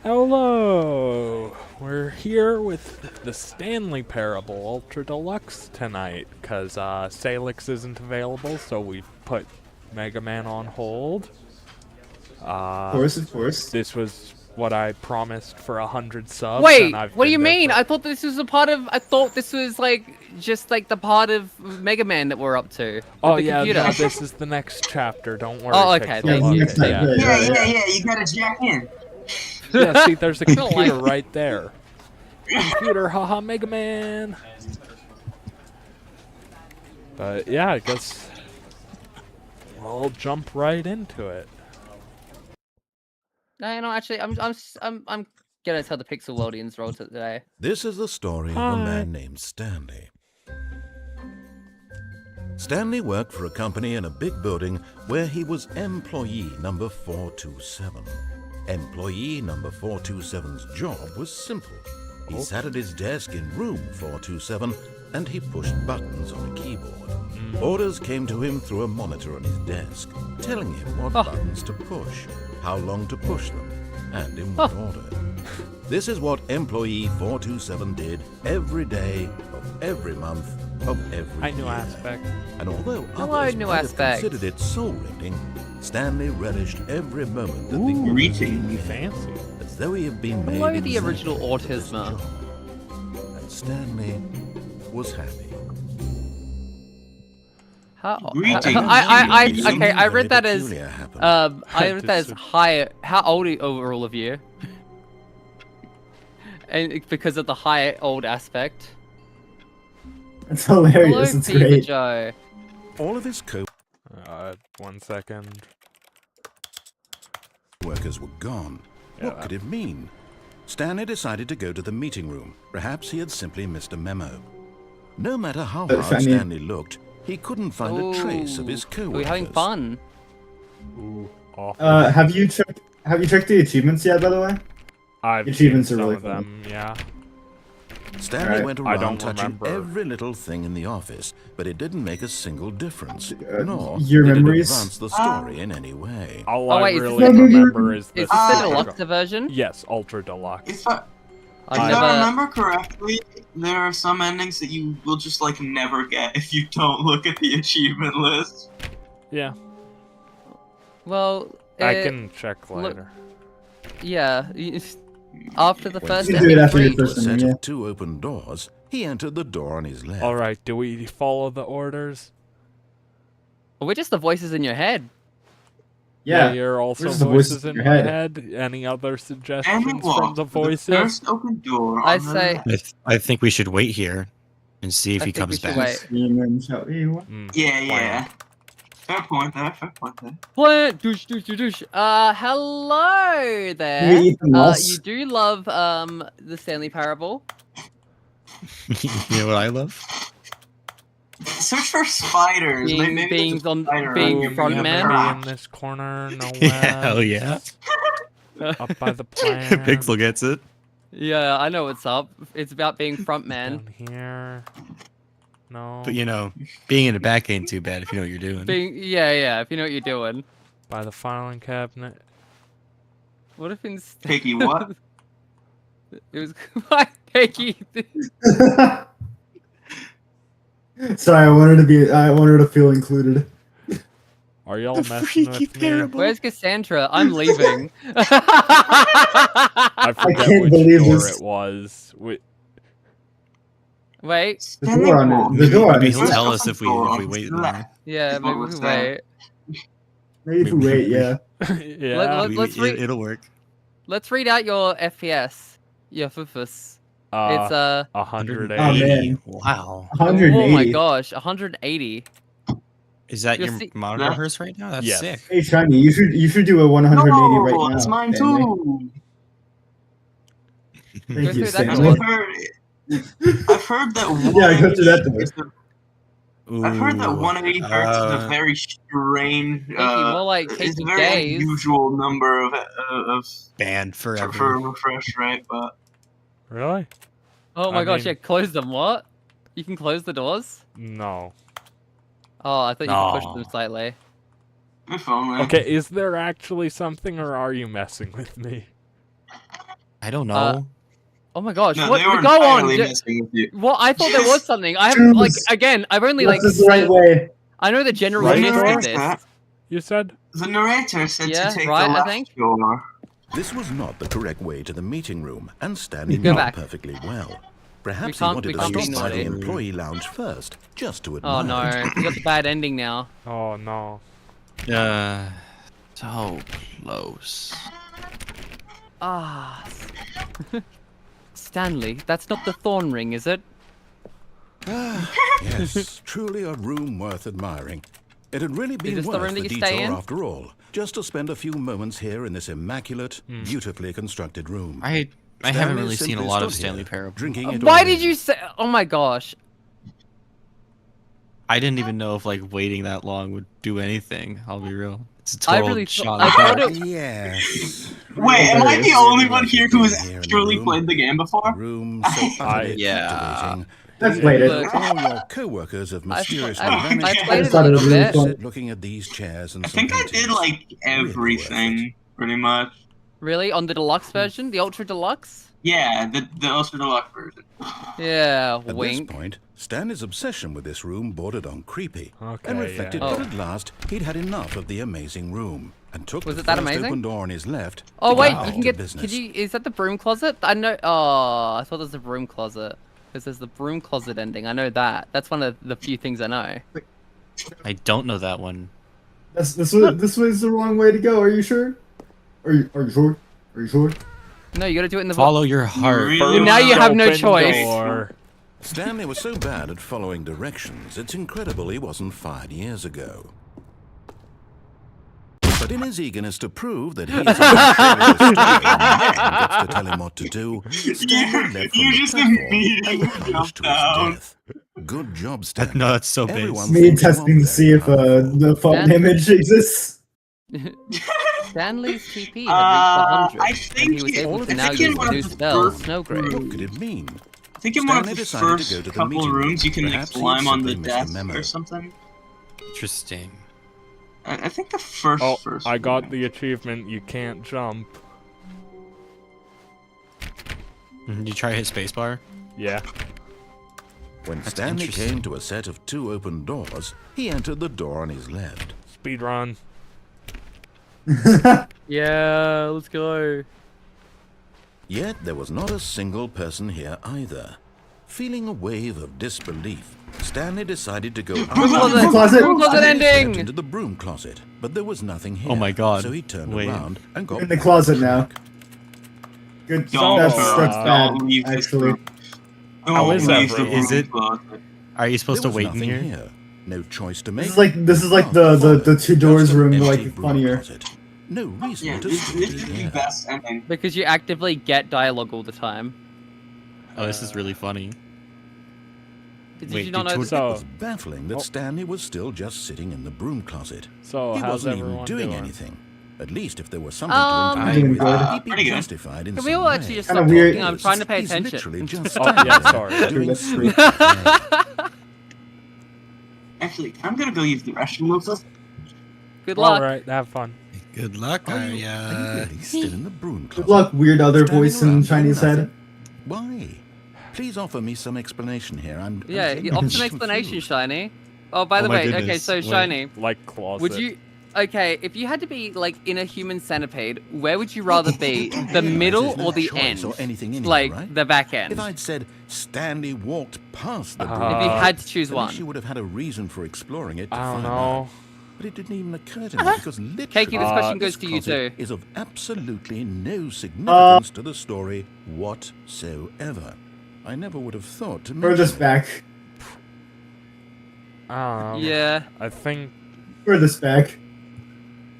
Hello! We're here with the Stanley Parable Ultra Deluxe tonight, because Salix isn't available, so we put Mega Man on hold. Of course. This was what I promised for 100 subs. Wait, and I've what do you been there mean? for- I thought this was a part of. I thought this was like just like the part of Mega Man that we're up to. With Oh the yeah, computer. no, this is the next chapter, don't worry. Oh, okay, Pixel. thank you. Okay, Yeah. You gotta jack in. Yeah, see, there's a I don't computer like- right there. Computer, haha, Mega Man! But yeah, I guess we'll jump right into it. No, actually, I'm gonna tell the Pixel Worldians role today. This is the story of a man named Stanley. Stanley worked for a company in a big building where he was employee number 427. Employee number 427's job was simple. He sat at his desk in room 427 and he pushed buttons on a keyboard. Orders came to him through a monitor on his desk, telling him what buttons to push, how long to push them, and in what order. This is what employee 427 did every day of every month of every Hi, new year. aspect. And although Hello, others new might have aspect. considered it soul-rending, Stanley relished every moment that the Greeting. Be fancy. as though he had been made Hello, the exactly original for this Autisma. job. And Stanley was happy. How? Greetings. Okay, I read that as Peculiar happened. I read that as high. How old are all of you? And it's because of the high old aspect. It's hilarious. Hello, It's Fever great. Joe. All of his 1 second. co-workers were gone. What Yeah. could it mean? Stanley decided to go to the meeting room. Perhaps he had simply missed a memo. No matter how hard I mean- Stanley looked, he couldn't find a trace of his Ooh, co-workers. Are we having fun? Ooh, awful. Have you checked the achievements yet, by the way? I've achievements seen are some really of fun. them, yeah. Stanley Alright. went I around don't touching remember. every little thing in the office, but it didn't make a single difference. Nor your did memories? it advance the story in any way. All Oh, I wait, is really this- remember is Is this. this the deluxe version? Yes, Ultra Deluxe. If I I've never. remember correctly, there are some endings that you will just like never get if you don't look at the achievement list. Yeah, Well, I can check look- later. Yeah. After the When first You can do it ending, after your free. To a first set ending, yeah. of two open doors, he entered the door on his left. Alright, do we follow the orders? We're just the voices in your head. Yeah. You're also Where's the voices voices in in your my head? head. Any other suggestions And from walk the to voices? the first open door. I on the say- left. I think we should wait here and see if I he think we comes should back. wait. Demon, shall we what? Yeah. Fair point there. Plant, douche. Hello there. You eat the moss? You do love the Stanley Parable. You know what I love? Search for spiders. Being- Maybe being there's a on- spider being around front your man. crotch. In this corner, no Hell webs. yeah. Up by the plant. Pixel gets it. Yeah, I know what's up. It's about being front man. Down here. No. But you know, being in the back ain't too bad if you know what you're doing. Yeah, if you know what you're doing. By the filing cabinet. What if instead Piggy, what? it was why Peggy? Sorry, I wanted to feel included. Are y'all The messing freaky with me? parable. Where's Cassandra? I'm leaving. I forget can't which believe door this. it was. Wait, The door on it. The door on Maybe it. he'll First tell us open if door on we the wait left. long. yeah, That's what maybe we're we saying. wait. Maybe if we wait, yeah. Yeah. Let's read- It'll work. Let's read out your FPS. Your FUFUS. It's 180. Oh, man. Wow. 180. Oh my gosh, 180. Is that You'll your see- monitor Yeah. hers right now? That's Yes. sick. Hey, Shiny, you should do a 180 right now. It's mine Stanley. too. Thank Go you, through that Stanley. I've heard that. Yeah, I go through that 180 door. is I've heard that Ooh, 180 hertz is a uh, very strange, more like it's Casey a very Days. unusual number of banned forever. for refresh rate, but Really? Oh my I gosh, mean- yeah, close them. What? You can close the doors? No. Oh, I thought you could push Aw. them slightly. if only. Okay, is there actually something, or are you messing with me? I don't know. Oh my gosh! No, What? they were Go on. entirely messing with you. Well, I thought there was something. I have Choose. like again. I've only like. This is the right way. I know the general Right gist door? of this. You said? The narrator said Yeah, to take right, the I left think. door. This was not the correct way to the meeting room, and Stanley Go knew back. perfectly well. Perhaps he can't- wanted we to can't be stop by the naughty. employee lounge first, just to Oh admire no, it. we got the bad ending now. Oh no. So close. Ah. Stanley, that's not the thorn ring, is it? Yes, truly a room worth admiring. It had really been this the worth room that the you stay detour in? after all, just to spend a few moments here in this immaculate, beautifully constructed room. I haven't Stanley really seen a simply lot of stood Stanley here, Parable. drinking it Why all did in. you say? Oh my gosh. I didn't even know if like waiting that long would do anything. I'll be real. It's a I total really shot. I in the thought dark. it- Yes. Wait, am I the Hilarious. only one here who has Here in the actually room. played the game A before? room so utterly Yeah. captivating. I've played it. Look. All your co-workers have mysteriously I vanished. played it a thought it little was really bit. fun. Looking at these chairs and I some think I did paintings. like Really worth everything, pretty much. Really? On the deluxe version? The ultra deluxe? Yeah, the Ultra Deluxe version. Yeah, At wink. this point, Stanley's obsession with this room bordered on creepy, Okay, and reflected yeah. Oh. that at last he'd had enough of the amazing room, and took Was the it that first amazing? open door on his left. Oh to wait, back you can to get. business. Could you? Is that the broom closet? I know. Oh, I thought there's a broom closet. Because there's the broom closet ending. I know that. That's one of the few things I know. I don't know that one. This was the wrong way to go. Are you sure? Are you sure? Are you sure? No, you gotta do it in the. Follow your heart. Really? Now you have no Open choice. door. Stanley was so bad at following directions, it's incredible he wasn't fired years ago. But in his eagerness to prove that he is gets to tell him what to do, Stanley left from you the just platform immediately and plunged to his jumped death. Good job, Stanley. No, that's so base. Everyone Me thinks you testing are to see if very the phone Dan- image exists. Stanley's TP had I reached 100, and think he was it- able I to now think in use one the of new the spell, first- Snowgrave. What could it mean? I think in one of Stanley the decided to first go to the couple meeting room. rooms you can like Perhaps he'd climb on the simply missed the desk memo. or something. Interesting. I think the first. Oh, first I one. got the achievement. You can't jump. You try his spacebar. Yeah. When That's Stanley interesting. came to a set of two open doors, he entered the door on his left. Speed run. Yeah, let's go. Yet there was not a single person here either. Feeling a wave of disbelief, Stanley decided to go Broom out closet! Closet. Broom closet and stepped ending! into the broom closet, but there was nothing here. Oh my God. So he turned Wait. around and got In the back closet on now. track. Good. Don't, That's don't bad. leave this Actually, room. How Don't is leave everyone? the Is it- closet. Are you supposed There to was wait in nothing here? No choice to make. this is like Oh, the two doors just an room, empty like broom funnier. closet. No reason Yeah, to this still is be the there. best ending. Because you actively get dialogue all the time. Oh, this is really funny. Did Wait, you not did know? Tor- It So, was baffling that Oh. Stanley was still just sitting in the broom closet. so He how's wasn't even everyone doing doing? anything. At least if there was something Um, to Doing entertain with, good. he'd be Pretty good. justified in Can some we all actually way. just Kinda stop weird. talking? I'm trying to pay He's attention. literally just Oh, yeah, sorry. doing That's straight true. ahead. Actually, I'm gonna go use the restroom real quick. Good luck. Alright, have fun. Good luck. Are you really still in the broom closet? Good luck, weird other Standing voice in around Chinese doing head. nothing? Why? Please offer me some explanation here. I'm Yeah, genuinely option explanation, confused. Shiny. Oh, by Oh the my way, okay, goodness, so wait. Shiny, Like closet. would you? Okay, if you had to be like in a human centipede, where would you rather be? The middle There's no or the choice end? or anything in here, Like right? the back end. If I'd said Stanley walked past the broom If If you Uh, had to choose then one. she would have had a reason for exploring it to I don't find know. out. But it didn't even occur to me because literally Keiki, this question this goes to you closet too. is of absolutely no significance to the story whatsoever. I never would have thought to mention Furthest it. back. Yeah. I think Furthest back.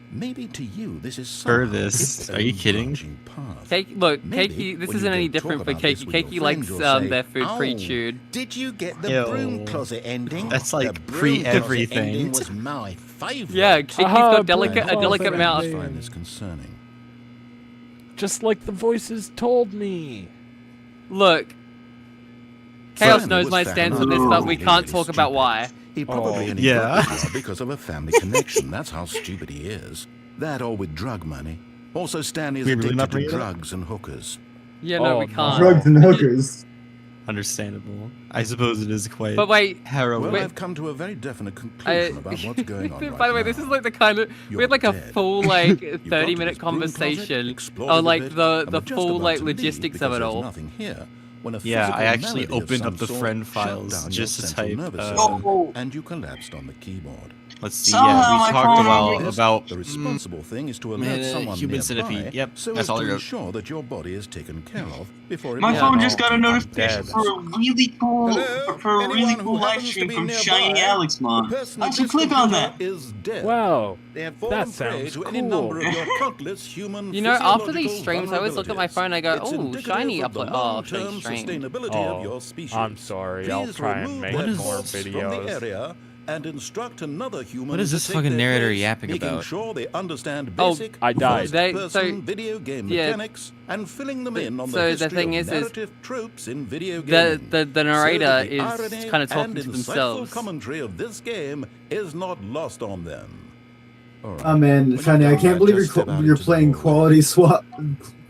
Maybe to you this is somehow Furthest? its Are you own kidding? branching path. Keiki, look, Maybe Keiki, this when isn't you any go talk different for about this Keiki. with your Keiki likes friends, you'll say, their food "Oh, pre-chewed. Did you get the Ew. broom closet ending? That's The like broom pre-everything. closet ending was my favorite. Yeah, Keiki's Ah, got delicate, a broom delicate closet mouth. I ending. find this concerning. just like the voices told me. Look, Chaos Stanley knows was my found stance out on this, but we really, can't really talk about stupid. why. He probably Oh. only Yeah. got the job because of a family connection. That's how stupid he is. That or with drug money. Also, Stanley is We really addicted not to bringing it up? drugs and hookers. Yeah, no, Oh, we no. can't. Drugs and hookers. Understandable. I suppose it is quite But wait, harrowing. Well, I've come to a very definite conclusion about what's going on right by the way, now. this is like the kind of we You're had like a dead. full like You've got to 30-minute this broom closet, conversation explored on it a like bit, the and we're just full about like to leave logistics of because it there's all. nothing here, when a Yeah, physical I actually malady of opened some up the sort friend shut files down just your to central type, nervous uh, system, and you collapsed on the keyboard. Let's see. Somehow Yeah, my we talked phone a while was- about The responsible thing is to alert man, someone human nearby, centipede. Yep, so that's as all to I wrote. ensure that your body is taken care of before it My moves phone on. just got a I'm notification dead. for a really cool Hello? for a really Anyone who cool live happens to stream be from nearby, Shiny Alex the Mon. person I at should this click on computer that. is dead. Wow. They have fallen That prey sounds to any cool. number of your countless human You know, after these physiological streams, I always look at my vulnerabilities. phone and I go, It's "Oh, indicative shiny of the upload. Oh, long-term shiny stream." sustainability of your Oh, species. I'm sorry. I'll Please try and remove make that more corpse from the videos. area and instruct another human What is to this take fucking their narrator place, yapping making about? sure they understand Oh, basic I died. first-person video game yeah. mechanics and filling them in on So the the history thing of is narrative tropes in video the gaming. the So narrator that the is irony kind of talking and to insightful themselves. commentary of this game is not lost on them. All right. Oh man, When Shiny, you're I done can't that, believe just step out you're into the playing hallway.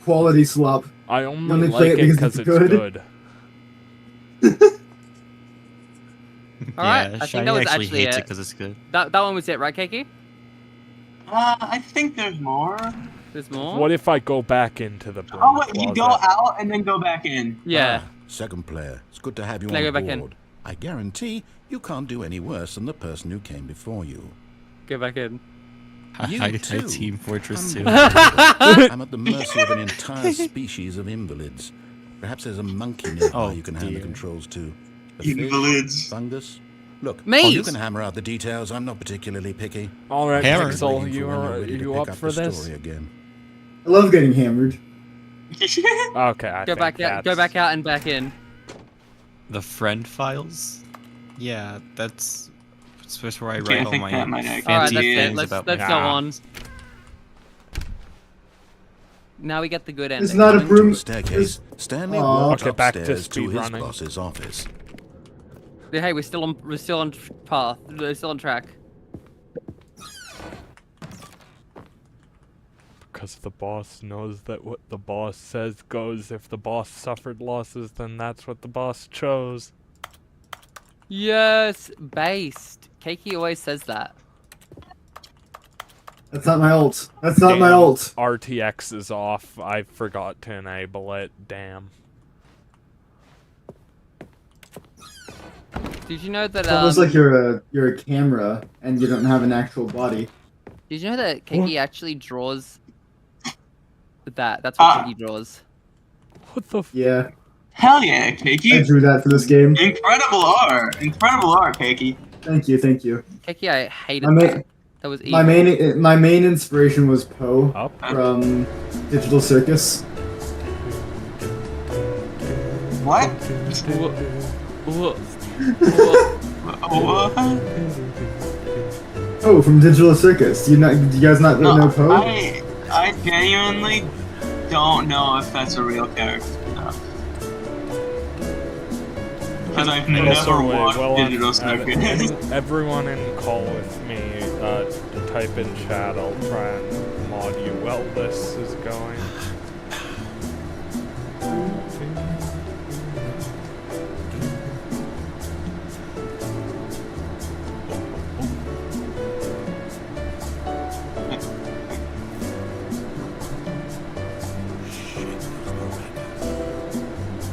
quality slop. I only only play like it it because because it's it's good? good. All right, yeah, I think Shiny that was actually actually hates it it. because it's good. That one was it, right, Keiki? I think there's more. There's more. What if I go back into the broom Oh wait, you go closet? out and then go back in. Yeah. Second player, it's good to have you Can I on go back board. in? I guarantee you can't do any worse than the person who came before you. Go back in. You I too. Team Fortress 2. I'm at the mercy of an entire species of invalids. Perhaps there's a monkey nearby Oh, you can hand the dear. controls to. A fish, Invalids. fungus. Look, Me! you can hammer out the details. I'm not particularly picky. All right, Hammer. Pixel, Waiting for you when you're are ready to you pick up up for the this? story again. I love getting hammered. Okay, I Go think back out. that's... Go back out and back in. The friend files? Yeah, that's where I Okay, I write all think my that might actually All right, fancy that's be it. things Let's about let's my go Yeah. on. Now we get the good ending. It's not a To broom. the staircase, Stanley Aw. walked Okay, back to upstairs to speed his running. boss's office. Hey, we're still on path. We're still on track. Because the boss knows that what the boss says goes. If the boss suffered losses, then that's what the boss chose. Yes, based. Keiki always says that. That's not my ult. That's not my Damn, ult. RTX is off. I forgot to enable it. Damn. Did you know that? That was like you're a camera and you don't have an actual body. Did you know that Keiki actually draws that? That's what Keiki draws. What the f- Yeah, Hell yeah, I Keiki. drew that for this game. Incredible art. Incredible art, Keiki. Thank you, thank you. Keiki, I hated My main, that. That was evil. my main inspiration was Poe Up? from Digital Circus. What? What? What? Oh, from Digital Circus. Do you guys not know No, Poe? I genuinely don't know if that's a real character. Because I've never watched Digital Circus. Everyone in call with me, type in chat, I'll try and mod you while this is going.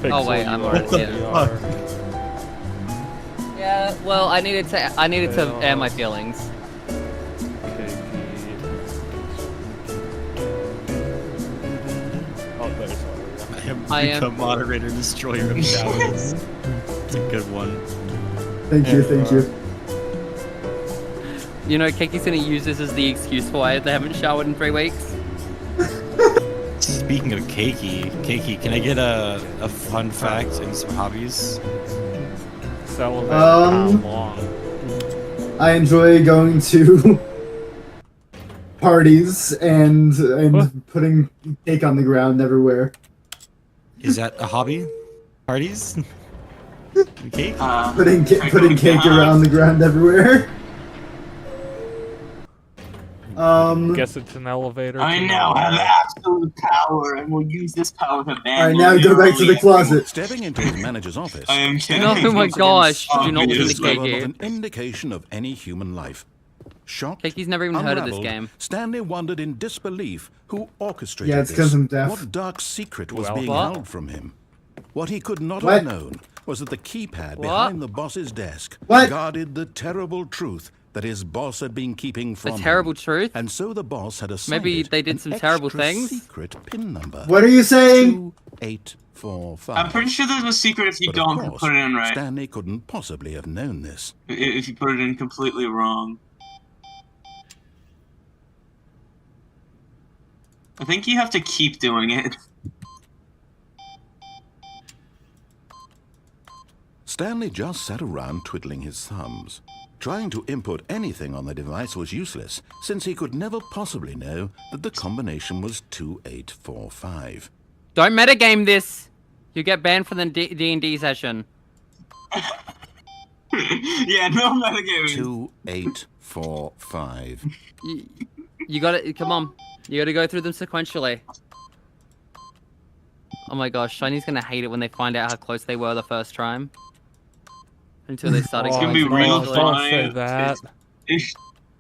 Oh, wait, I'm already in. Yeah, well, I needed to air my feelings. Oh, there's one. I I am- become moderator, destroyer of showers. It's a good one. Thank you, thank you. You know, Keiki's gonna use this as the excuse for why they haven't showered in 3 weeks. Speaking of Keiki, can I get a fun fact and some hobbies? Celebrate how Um, long. I enjoy going to parties and What? putting cake on the ground everywhere. Is that a hobby? Parties? Cake? Putting cake around the ground everywhere. Guess it's an elevator. I to now have nowhere. absolute power, and we'll use this power to ban. All right, now go back to the closet. Stepping into his manager's office, I am kidding. Oh my gosh, do not Obvious. listen his to level of Kiki. an indication of any human life. Shocked, Kiki's never even heard of this unraveled, game. Stanley wondered in disbelief who orchestrated Yeah, it's 'cause this. I'm deaf. What dark secret was Well, being what? held from him? What he could not What? have known was that the keypad What? behind the boss's desk What? guarded the terrible truth that his boss had been keeping from The him. terrible truth? And so the boss had assigned Maybe it they did an some terrible extra things? secret pin number. What are you saying? 2845. I'm pretty sure there's a secret if you But of don't course, put it in right. Stanley couldn't possibly have known this. If you put it in completely wrong. I think you have to keep doing it. Stanley just sat around twiddling his thumbs. Trying to input anything on the device was useless, since he could never possibly know that the combination was 2845. Don't metagame this. You get banned from the D&D session. Yeah, no metagaming. 2845. You gotta, come on. You gotta go through them sequentially. Oh my gosh, Shiny's gonna hate it when they find out how close they were the first time. Until they start It's gonna be going real sequentially. Don't fun. say that.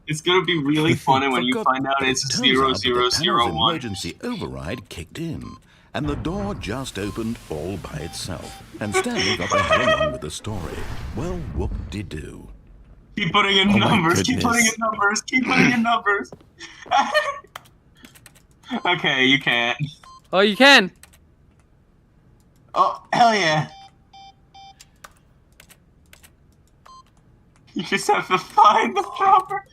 It's gonna be really funny when you Forgot- find out it's Turns out that the panel's 0001. emergency override kicked in, and the door just opened all by itself. And Stanley got the hell along with the story. Well, whoop-de-doo. Keep putting in Oh my numbers, keep putting in goodness. numbers, keep putting in numbers. Okay, you can't. Oh, you can. Oh, hell yeah. You just have to find the proper.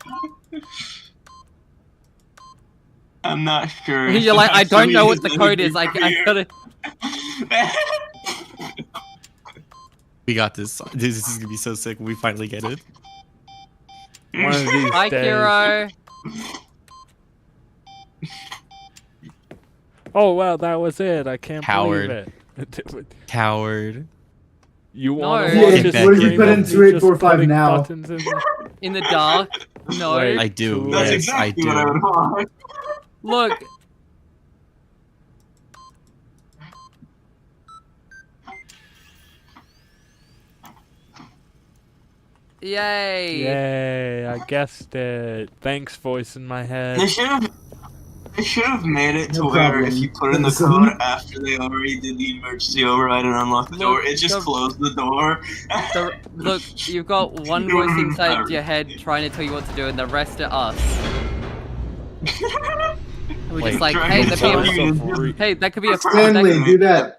I'm not sure. if You're like, I don't actually know what the is code is. anything I from gotta. We got this. This is gonna be so sick when we finally get it. One of these Hi, days. Kiro. Oh well, that was it. I can't Coward. believe it. Coward. You want to No. watch Yeah, a what if you stream put of in me 2845 just now? putting buttons in? In the dark. No. Wait. I do. Too That's late. Yes, I exactly what I would do. want. Look. Yay. Yay! I guessed it. Thanks, voice in my head. They should have made it to No where problem. if you put in the Listen. code after they already did the emergency override and unlock the door, it just the- closed the door. Look, you've got one voice inside your head trying to tell you what to do, and the rest are us. We're Wait, just like, Dragon hey, that Ball could Z. be a, hey, that could be a Stanley, do that.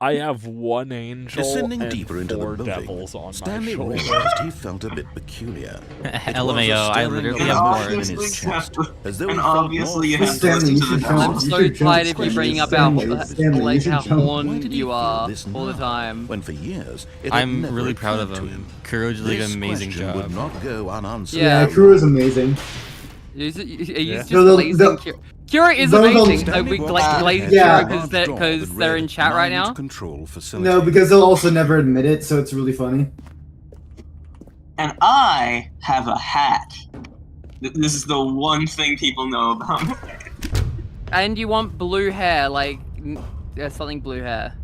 I have one angel Descending and deeper into the 4 building, devils on Stanley my shoulder. realized he felt a bit peculiar. It was a LMAO, I stirring literally of have emotion more. in his Obviously, chest, as though and he felt obviously you more have to Stanley, listen you to the should jump. I'm devils. You so should jump tired of you bringing up our Stanley, you like should how jump. horn Why did he you feel are this all the now, time. when for years it had I'm never really proud of occurred to him. Kuro did like This an amazing question job. would not go unanswered. Yeah. Yeah, crew is amazing. He's Yeah. just No, glazing. Kira is no, no, amazing. Stanley We walked like ahead glaze to Yeah. a Kira large because door that they're in read chat right Mind now. Control facility. No, because they'll also never admit it, so it's really funny. And I have a hat. This is the one thing people know about me. And you want blue hair, like something blue hair.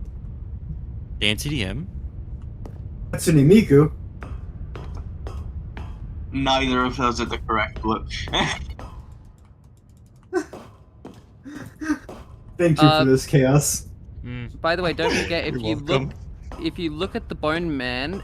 Dance EDM. Hatsune Miku. Neither of those are the correct look. Thank you Uh, for this chaos. By the way, don't forget if You're you welcome. look at the Bone Man,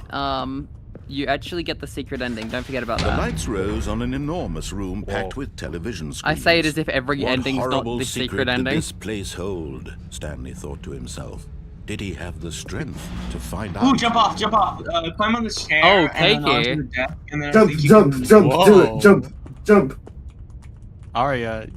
you actually get the secret ending. Don't forget about The that. lights rose on an enormous room packed Whoa. with television I screens. say it as if every What ending's not horrible the secret did ending. this place hold? Stanley thought to himself. Did he have the strength to find out? Ooh, jump off, jump off. Climb on this chair. Oh, and then take onto it. the deck, and then I Jump, think you jump, can- jump, do Whoa. it, jump, jump. Aria.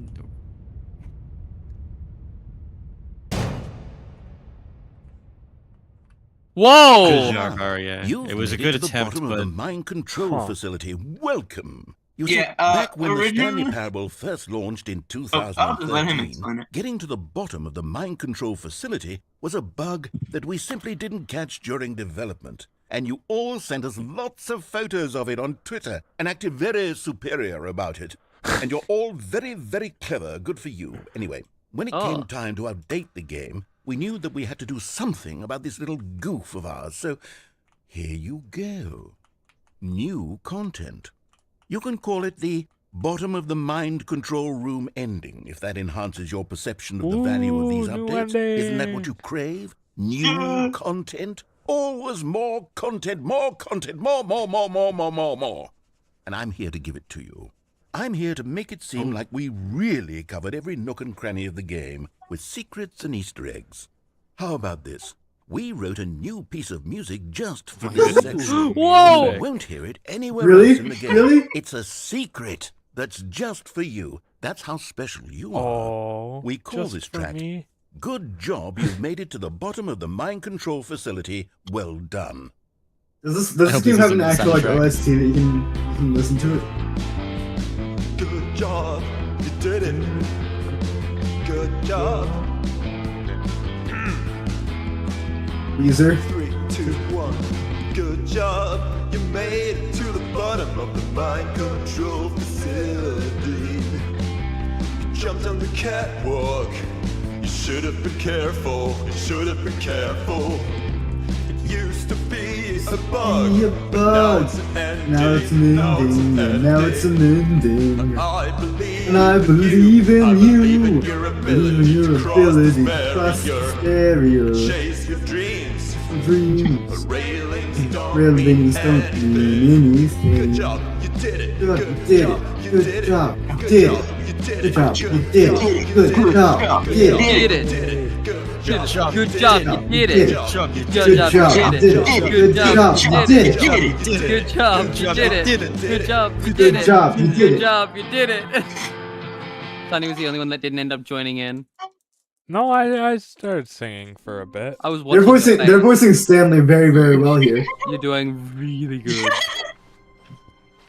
Good Whoa! job, Aria. You've It was a made good to the attempt, bottom of but the mind control Huh. facility. Welcome. You Yeah, see, back when the Stanley originally- Parable first launched in I'll just let him 2013, explain it. getting to the bottom of the mind control facility was a bug that we simply didn't catch during development. And you all sent us lots of photos of it on Twitter and acted very superior about it. And you're all very, very clever. Good for you. Anyway, When it Oh. came time to update the game, we knew that we had to do something about this little goof of ours, so here you go. New content. You can call it the bottom of the mind control room ending, if that enhances your perception of the value of these Ooh, new updates. Isn't that ending. what you crave? New content? Always more content, more, more. And I'm here to give it to you. I'm here to make it seem like we really covered every nook and cranny of the game, with secrets and Easter eggs. How about this? We wrote a new piece of music just for this section. Whoa! You won't hear it anywhere Really? else in the game. Really? It's a secret that's just for you. That's how special you are. Oh, We call just this for track, me? Good Job You've Made It to the Bottom of the Mind Control Facility. Well done. Does I this hope game this have an isn't the actual like soundtrack. OST that you can listen to it? Good job, you did it. Good job. Weezer. 3, 2, 1. Good job, you made it to the bottom of the mind control facility. You jumped on the catwalk. You should have been careful. You should have been careful. It used to be a bug. Be a but bug. Now it's an ending. Now it's an ending. I believe And I believe in I you. believe in your ability, In your to cross ability the to cross the barrier. barrier. Chase your dreams. Dreams. But railings don't Railings mean don't anything. mean anything. Good job, you did it. Good, Good you did job, it. you Good did it. job, you Good did job, it. you did Good it. job, you did it. Good job, you did it. Did it. Good job, Good you job, did you it. did Good it. job, you Good did Good job, job, you you did did it. it. Good Good job, job, you you did did it. it. Good job, you did it. Good job, you did Good it. job, you did Good it. job, you did it. Sunny was the only one that didn't end up joining in. No, I started singing for a bit. I was They're watching. voicing, voicing Stanley very, very well here. You're doing really good.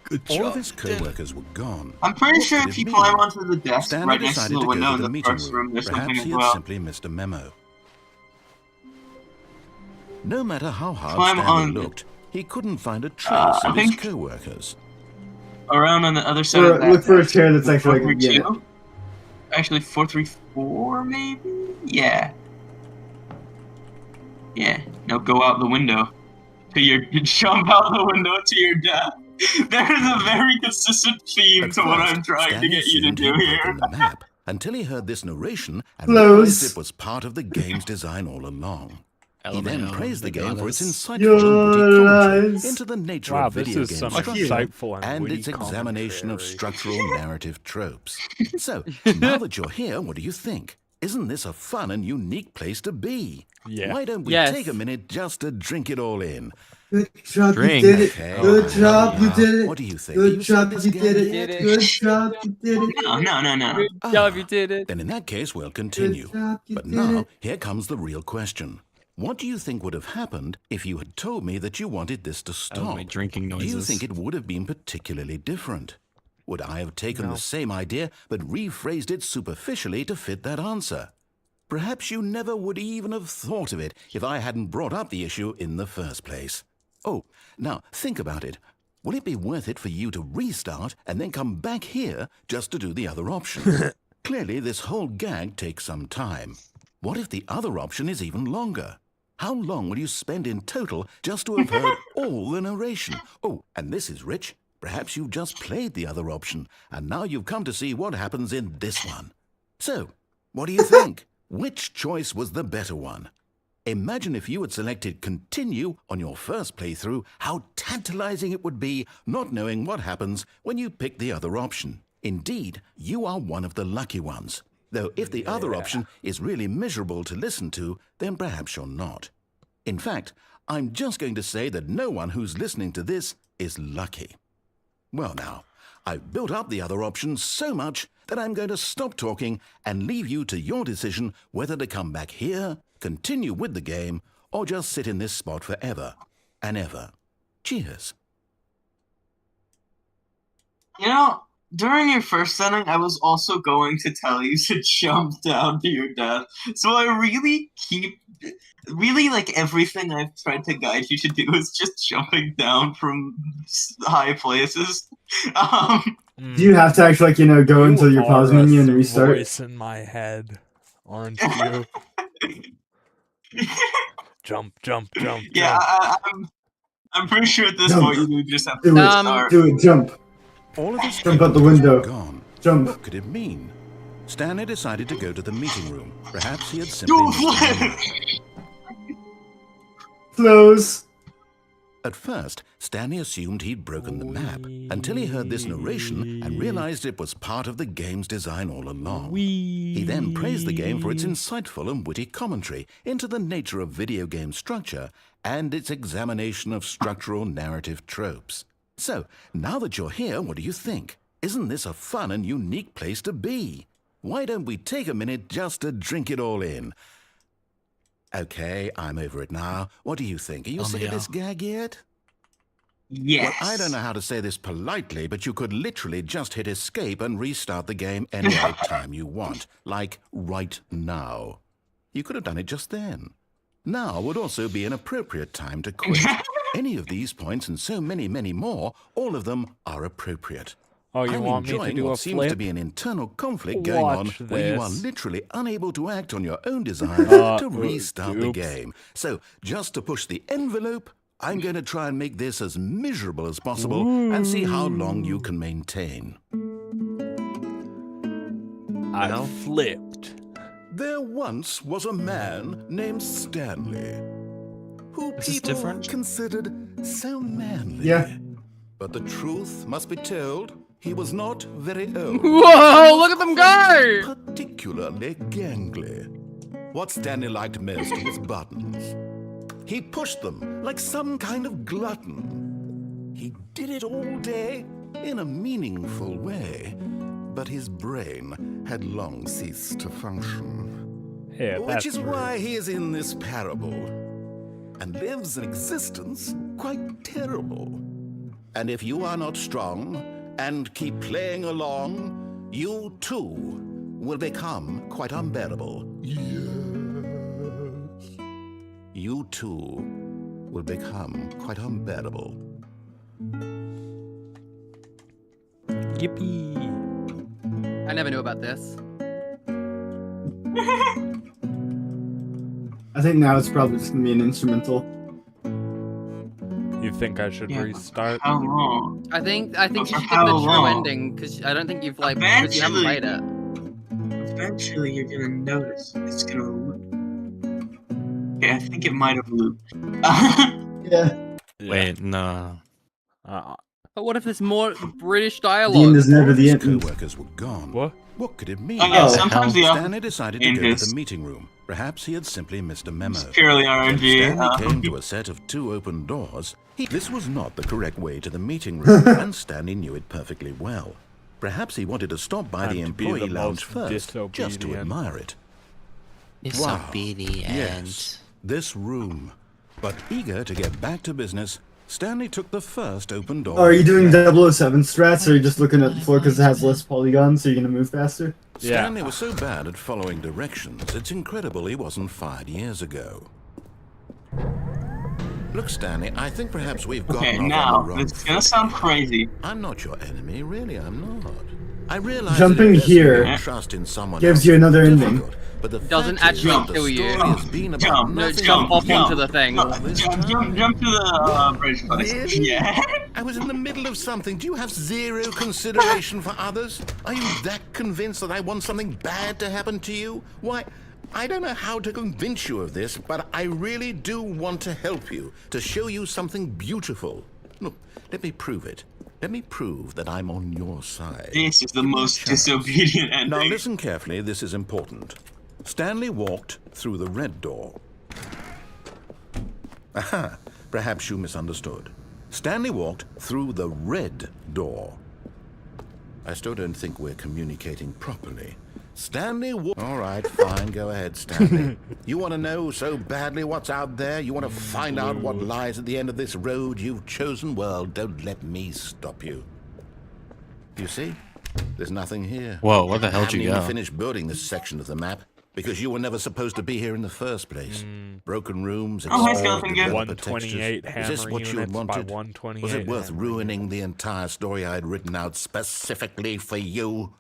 Good All job. of his co-workers were gone. I'm pretty What sure could if it you mean? climb onto the desk Stanley right next to decided the to go window to in the the meeting first room, room. there's something Perhaps as he had well. simply missed a memo. No matter how hard Climb Stanley on- looked, he couldn't find a trace I of his think- co-workers. Around on the other side Or of that. look for a desk. chair that's actually like, 432? Actually, 434 maybe? Yeah. Yeah. No, go out the window. Jump out the window to your death. There's a very consistent theme At to what first, I'm trying to Stanley get you to assumed do he'd here. broken the map until he heard this narration and Close. realized it was part of the game's design all along. He then LMAO, praised the they game got for its us. insightful Your and witty commentary lies. into the nature Wow, of this video is game some structure insightful and and witty its examination of commentary. structural narrative tropes. So, now that you're here, what do you think? Isn't this a fun and unique place to be? Yeah. Why don't we Yes. take a minute just to drink it all in? Good job, Drink. you did it. Okay. Good job, you Now, did it. what do you think? Do Good you say job, this you game did did it. it. Good job, you did it. No. Good Ah. job, you did it. Then in that case, we'll continue. Good job, you But did now, it. here comes the real question. What do you think would have happened if you had told me that you wanted this to Oh, stop? my drinking Do noises. you think it would have been particularly different? Would I have taken No. the same idea but rephrased it superficially to fit that answer? Perhaps you never would even have thought of it if I hadn't brought up the issue in the first place. Oh, now think about it. Will it be worth it for you to restart and then come back here just to do the other option? Clearly, this whole gag takes some time. What if the other option is even longer? How long will you spend in total just to have heard all the narration? Oh, and this is rich. Perhaps you've just played the other option, and now you've come to see what happens in this one. So, what do you think? Which choice was the better one? Imagine if you had selected continue on your first playthrough, how tantalizing it would be not knowing what happens when you pick the other option. Indeed, you are one of the lucky ones. Though if the other option is really miserable to listen to, then perhaps you're not. In fact, I'm just going to say that no one who's listening to this is lucky. Well now, I've built up the other option so much that I'm going to stop talking and leave you to your decision whether to come back here, continue with the game, or just sit in this spot forever and ever. Cheers. You know, during your first setting, I was also going to tell you to jump down to your death. So I really like everything I've tried to guide you to do is just jumping down from high places. Do you have to actually, like, go into your pause menu and restart? Voice in my head. Orange cube. Jump, jump, jump, Yeah, jump. I'm pretty sure at this Jump. point you just have Do to it. start. Do it. Jump. All of his Jump out the difficulties were window. gone. Jump. What could it mean? Stanley decided to go to the meeting room. Perhaps he had simply Dude, missed a what? memo. Close. At first, Stanley assumed he'd broken the map until he heard this narration and realized it was part of the game's design all along. He then praised the game for its insightful and witty commentary into the nature of video game structure and its examination of structural narrative tropes. So, now that you're here, what do you think? Isn't this a fun and unique place to be? Why don't we take a minute just to drink it all in? Okay, I'm over it now. What do you think? Are you sick of this gag yet? Yes. Well, I don't know how to say this politely, but you could literally just hit escape and restart the game any old time you want. Like right now. You could have done it just then. Now would also be an appropriate time to quit. Any of these points and so many, many more, all of them are appropriate. Oh, you I'm want me to enjoying do a what seems to flip? be an internal conflict going on Watch where you are this. literally unable to act on your own desires to restart the oops. game. So, just to push the envelope, I'm going to try and make this as miserable as possible and see how long you can maintain. I flipped. There once was a man named Stanley, who This is people different? considered so manly. Yeah. But the truth must be told, he was not very old. Whoa! Look at them go! Particularly gangly. What Stanley liked most was buttons. He pushed them like some kind of glutton. He did it all day in a meaningful way, but his brain had long ceased to function. Yeah, Which that's is rude. why he is in this parable and lives an existence quite terrible. And if you are not strong and keep playing along, you too will become quite unbearable. Yes. You too will become quite unbearable. Yippee. I never knew about this. I think now it's probably just gonna be an instrumental. You think I should Yeah, restart? How long? I think you For should get how the true long? ending because I don't think you've because you haven't played it. Eventually, you're gonna notice it's gonna loop. Okay, I think it might have looped. Yeah. Wait, no. But what if there's more British The end dialogue? is never the His end. co-workers were gone. What? What could it mean? Oh yeah, Oh. sometimes the Stanley decided to in go to his- the meeting room. Perhaps he had simply missed a memo. It's purely When RNG. Stanley came to a set of 2 open doors. This was not the correct way to the meeting room, and Stanley knew it perfectly well. Perhaps he wanted to stop by the And to be employee the lounge most first, just to disobedient. admire it. Disobedient. Yes, this room. But eager to get back to business, Stanley took the first open door. Oh, are you doing 007 strats, or are you just looking at the floor because it has less polygons, so you're gonna move faster? Yeah. Stanley was so bad at following directions, it's incredible he wasn't fired years ago. Look, Stanley, I think perhaps we've gotten Okay, off now, on the wrong this is gonna sound crazy. I'm not your enemy, really, I'm not. I realize Jumping that investing here your trust in someone gives else you another is ending. difficult, but the Doesn't fact is actually that the kill you. story has been about Jump, No, nothing jump but off onto the thing. Jump to the bridge place. Really? Yeah. I was in the middle of something. Do you have zero consideration for others? Are you that convinced that I want something bad to happen to you? Why, I don't know how to convince you of this, but I really do want to help you, to show you something beautiful. Look, let me prove it. Let me prove that I'm on your side. This is the Give me a most chance. disobedient ending. Now listen carefully, this is important. Stanley walked through the red door. Aha, perhaps you misunderstood. Stanley walked through the red door. I still don't think we're communicating properly. Stanley All right, fine, go ahead, Stanley. You want to know so badly what's out there? You want to find out what lies at the end of this road you've chosen? Well, don't let me stop you. You see? There's nothing here. Whoa, where the hell I did you haven't even go? finished building this section of the map because you were never supposed to be here in the first place. Broken rooms, Oh, hi, exposed Skeleton Kid. developer textures. 128 Is this hammer what you had units by wanted? 128 Was it worth hammer ruining the entire story I had written out specifically for you?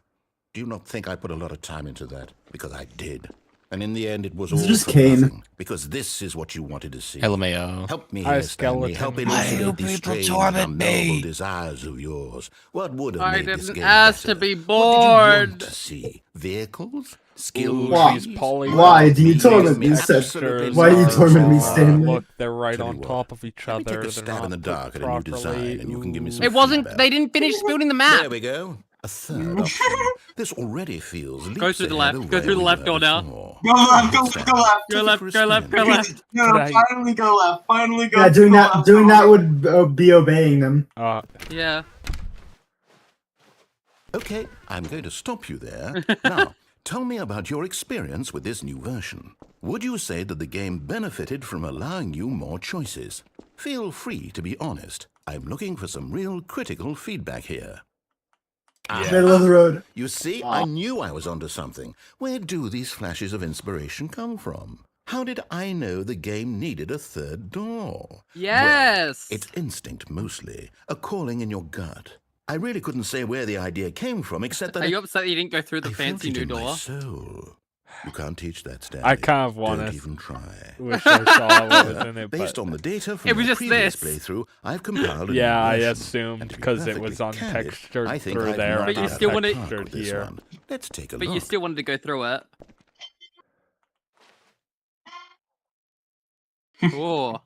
Do you not think I put a lot of time into that? Because I did. And in the end, it was It's all just for Kane. nothing, because this is what you wanted to see. LMAO. Help me Hi, here, Stanley. skeleton. Help Why do elucidate these people strange, torment unknowable me? desires of yours. What would have I made this didn't game ask better? to be What did you want bored. to see? Vehicles? Skill Why? These trees? polygons, Why do you these torment me, textures Seth? Why do you are, torment me, Stanley? Look, they're right Tell you on what, top of each let me other. take a They're stab not in the put dark at a new design, properly. and you can give me some It wasn't. feedback. They didn't finish building the map. There we go. A third option. This already feels Go through the leaps ahead left. of Go where through the we left were door now. before. Go left, go What's left, that? go left. Go Take it left, for a go left, spin. go left. No, Today. finally go left. Finally go. Yeah, doing go that left, doing go that left. would be obeying them. Yeah. Okay, I'm going to stop you there. Now, tell me about your experience with this new version. Would you say that the game benefited from allowing you more choices? Feel free to be honest. I'm looking for some real critical feedback here. Middle of the road. You see, I knew I was onto something. Where do these flashes of inspiration come from? How did I know the game needed a third door? Yes. It's instinct mostly, a calling in your gut. I really couldn't say where the idea came from, except that Are you upset you didn't go through the I fancy felt it new in my door? soul. You can't teach that, Stanley. I kind of want Don't to. even try. Wish I saw what was in it, Based but on the data from It was your just previous this. playthrough, I've compiled a yeah, new I version. assumed And to be because it perfectly was candid, untextured I think through I've there knocked and But you it still out of wanna- the park with untextured this here. one. Let's take a But look. you still wanted to go through it. Oh.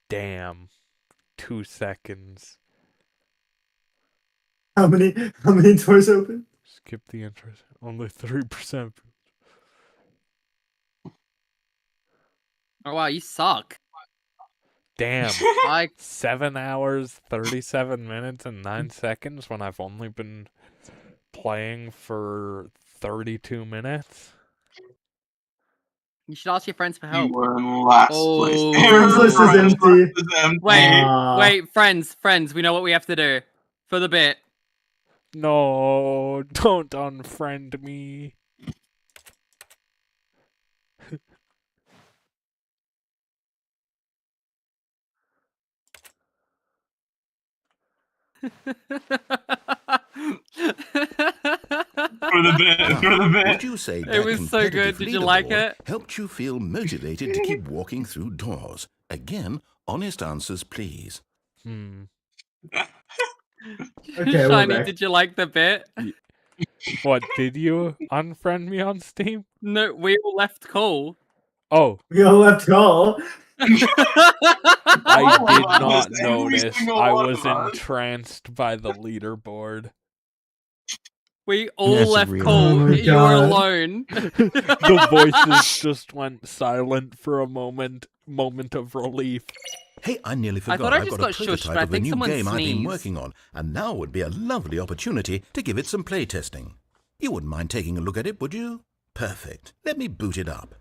Damn. 2 seconds. How many doors open? Skip the interest. Only 3%. Oh wow, you suck. Damn. I 7 hours, 37 minutes, and 9 seconds when I've only been playing for 32 minutes? You should ask your friends for You help. were in last place. Oh. Friends list is Friends empty. list is empty. Wait, friends, we know what we have to do. For the bit. No, don't unfriend me. For the bit. For the Would bit. you say It that was so good. competitive Did you like leaderboard it? helped you feel motivated to keep walking through doors? Again, honest answers, please. Okay, we're Shiny, back. did you like the bit? What, did you unfriend me on Steam? No, we all left call. Oh, We all left call. I All did of us, not every notice. single I one was of us. entranced by the leaderboard. We all That's left real. call. Oh my You were God. alone. The voices just went silent for a moment of relief. Hey, I nearly forgot. thought I I've just got a got shushed, prototype but I of a think new someone game I've been sneezed. working on, and now would be a lovely opportunity to give it some playtesting. You wouldn't mind taking a look at it, would you? Perfect. Let me boot it up.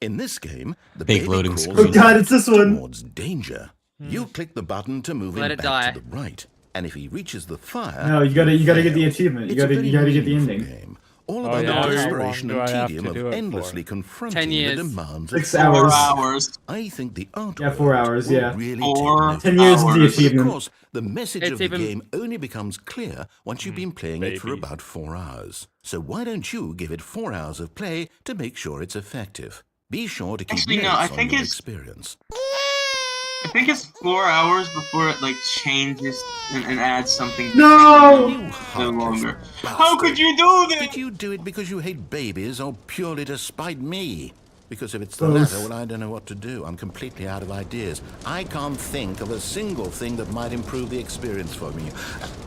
In this game, the Big baby loading crawls screen. Oh God, it's this one. towards danger. You click the button to move Let him it back die. to the right, and if he reaches the fire, No, you gotta get the fail. achievement. You It's a gotta very get the meaningful ending. Game. All Oh, about yeah, the how desperation long do and I have tedium to of do it for? endlessly confronting 10 the years. demands 6 of hours. 4 life. hours. I think the art 4 world hours, will yeah. really 4 take 10 years is the hours. achievement. Of course, the message It's of the even- game only becomes clear once you've been playing it for baby. about 4 hours. So why don't you give it 4 hours of play to make sure it's effective? Be sure to keep Actually, notes no, I on think your it's- experience. I think it's 4 hours before it like changes and adds something. No! You No heartless longer. bastard. How could you do this? Did you do it because you hate babies or purely to spite me? Because if it's the Both. latter, well, I don't know what to do. I'm completely out of ideas. I can't think of a single thing that might improve the experience for me.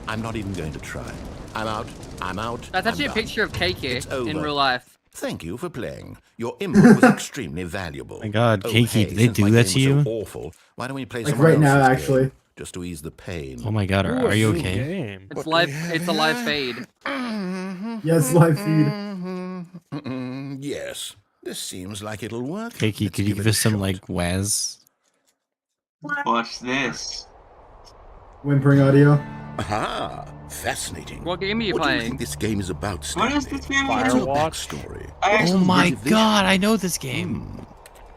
I'm not even going to try. I'm out. I'm out. That's actually I'm a done. picture of Keiki It's over. in real life. Thank you for playing. Your input was extremely valuable. My God, Keiki, hey, did they since do my that game to was so you? awful, why don't we play Like someone right now, else's actually. game, just to ease the pain? Oh my God, Ooh, are a you new okay? game. It's live. It's a live fade. Yes, live feed. Yes, this seems like it'll work. Keiki, Let's could you give give it a us some shot. like Waz? Watch this. Whimpering audio. Aha! Fascinating. What game are you What do you playing? think this game is about, What Stanley? is this game? Fire What's your Firewatch? backstory? I Oh actually my did this. God, I know this game.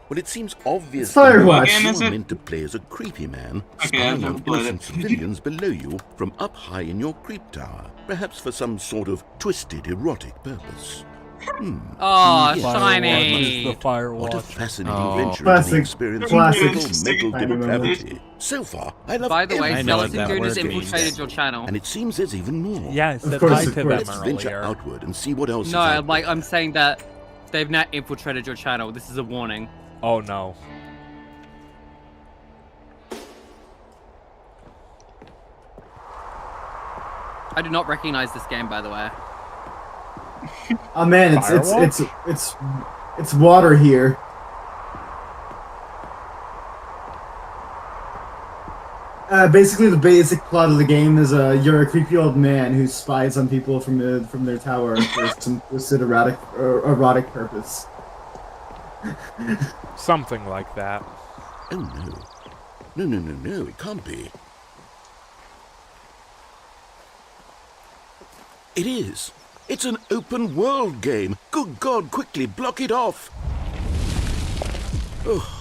Well, it seems obvious Firewatch. that What game is you're it? meant to play as a creepy man, Okay, spying I've never on played innocent it. civilians below you from up high in your creep tower, perhaps for some sort of twisted erotic purpose. Oh, Yes. shiny. The fire What a watch. fascinating Oh. venture into the Classic- experience classic of total mental tiny depravity. So far, I love By the way, I know what Skeleton that Goon has word infiltrated means. your channel. and it seems there's even more. Yeah, I said course, hi of to them course. Let's venture earlier. outward and see what else No, is out there. I'm saying that they've now infiltrated your channel. This is a warning. Oh no. I do not recognize this game, by the way. Oh man, it's water here. Basically, the basic plot of the game is you're a creepy old man who spies on people from their tower for some twisted erotic purpose. Something like that. Oh no. No, it can't be. It is. It's an open world game. Good God, quickly block it off. Oh.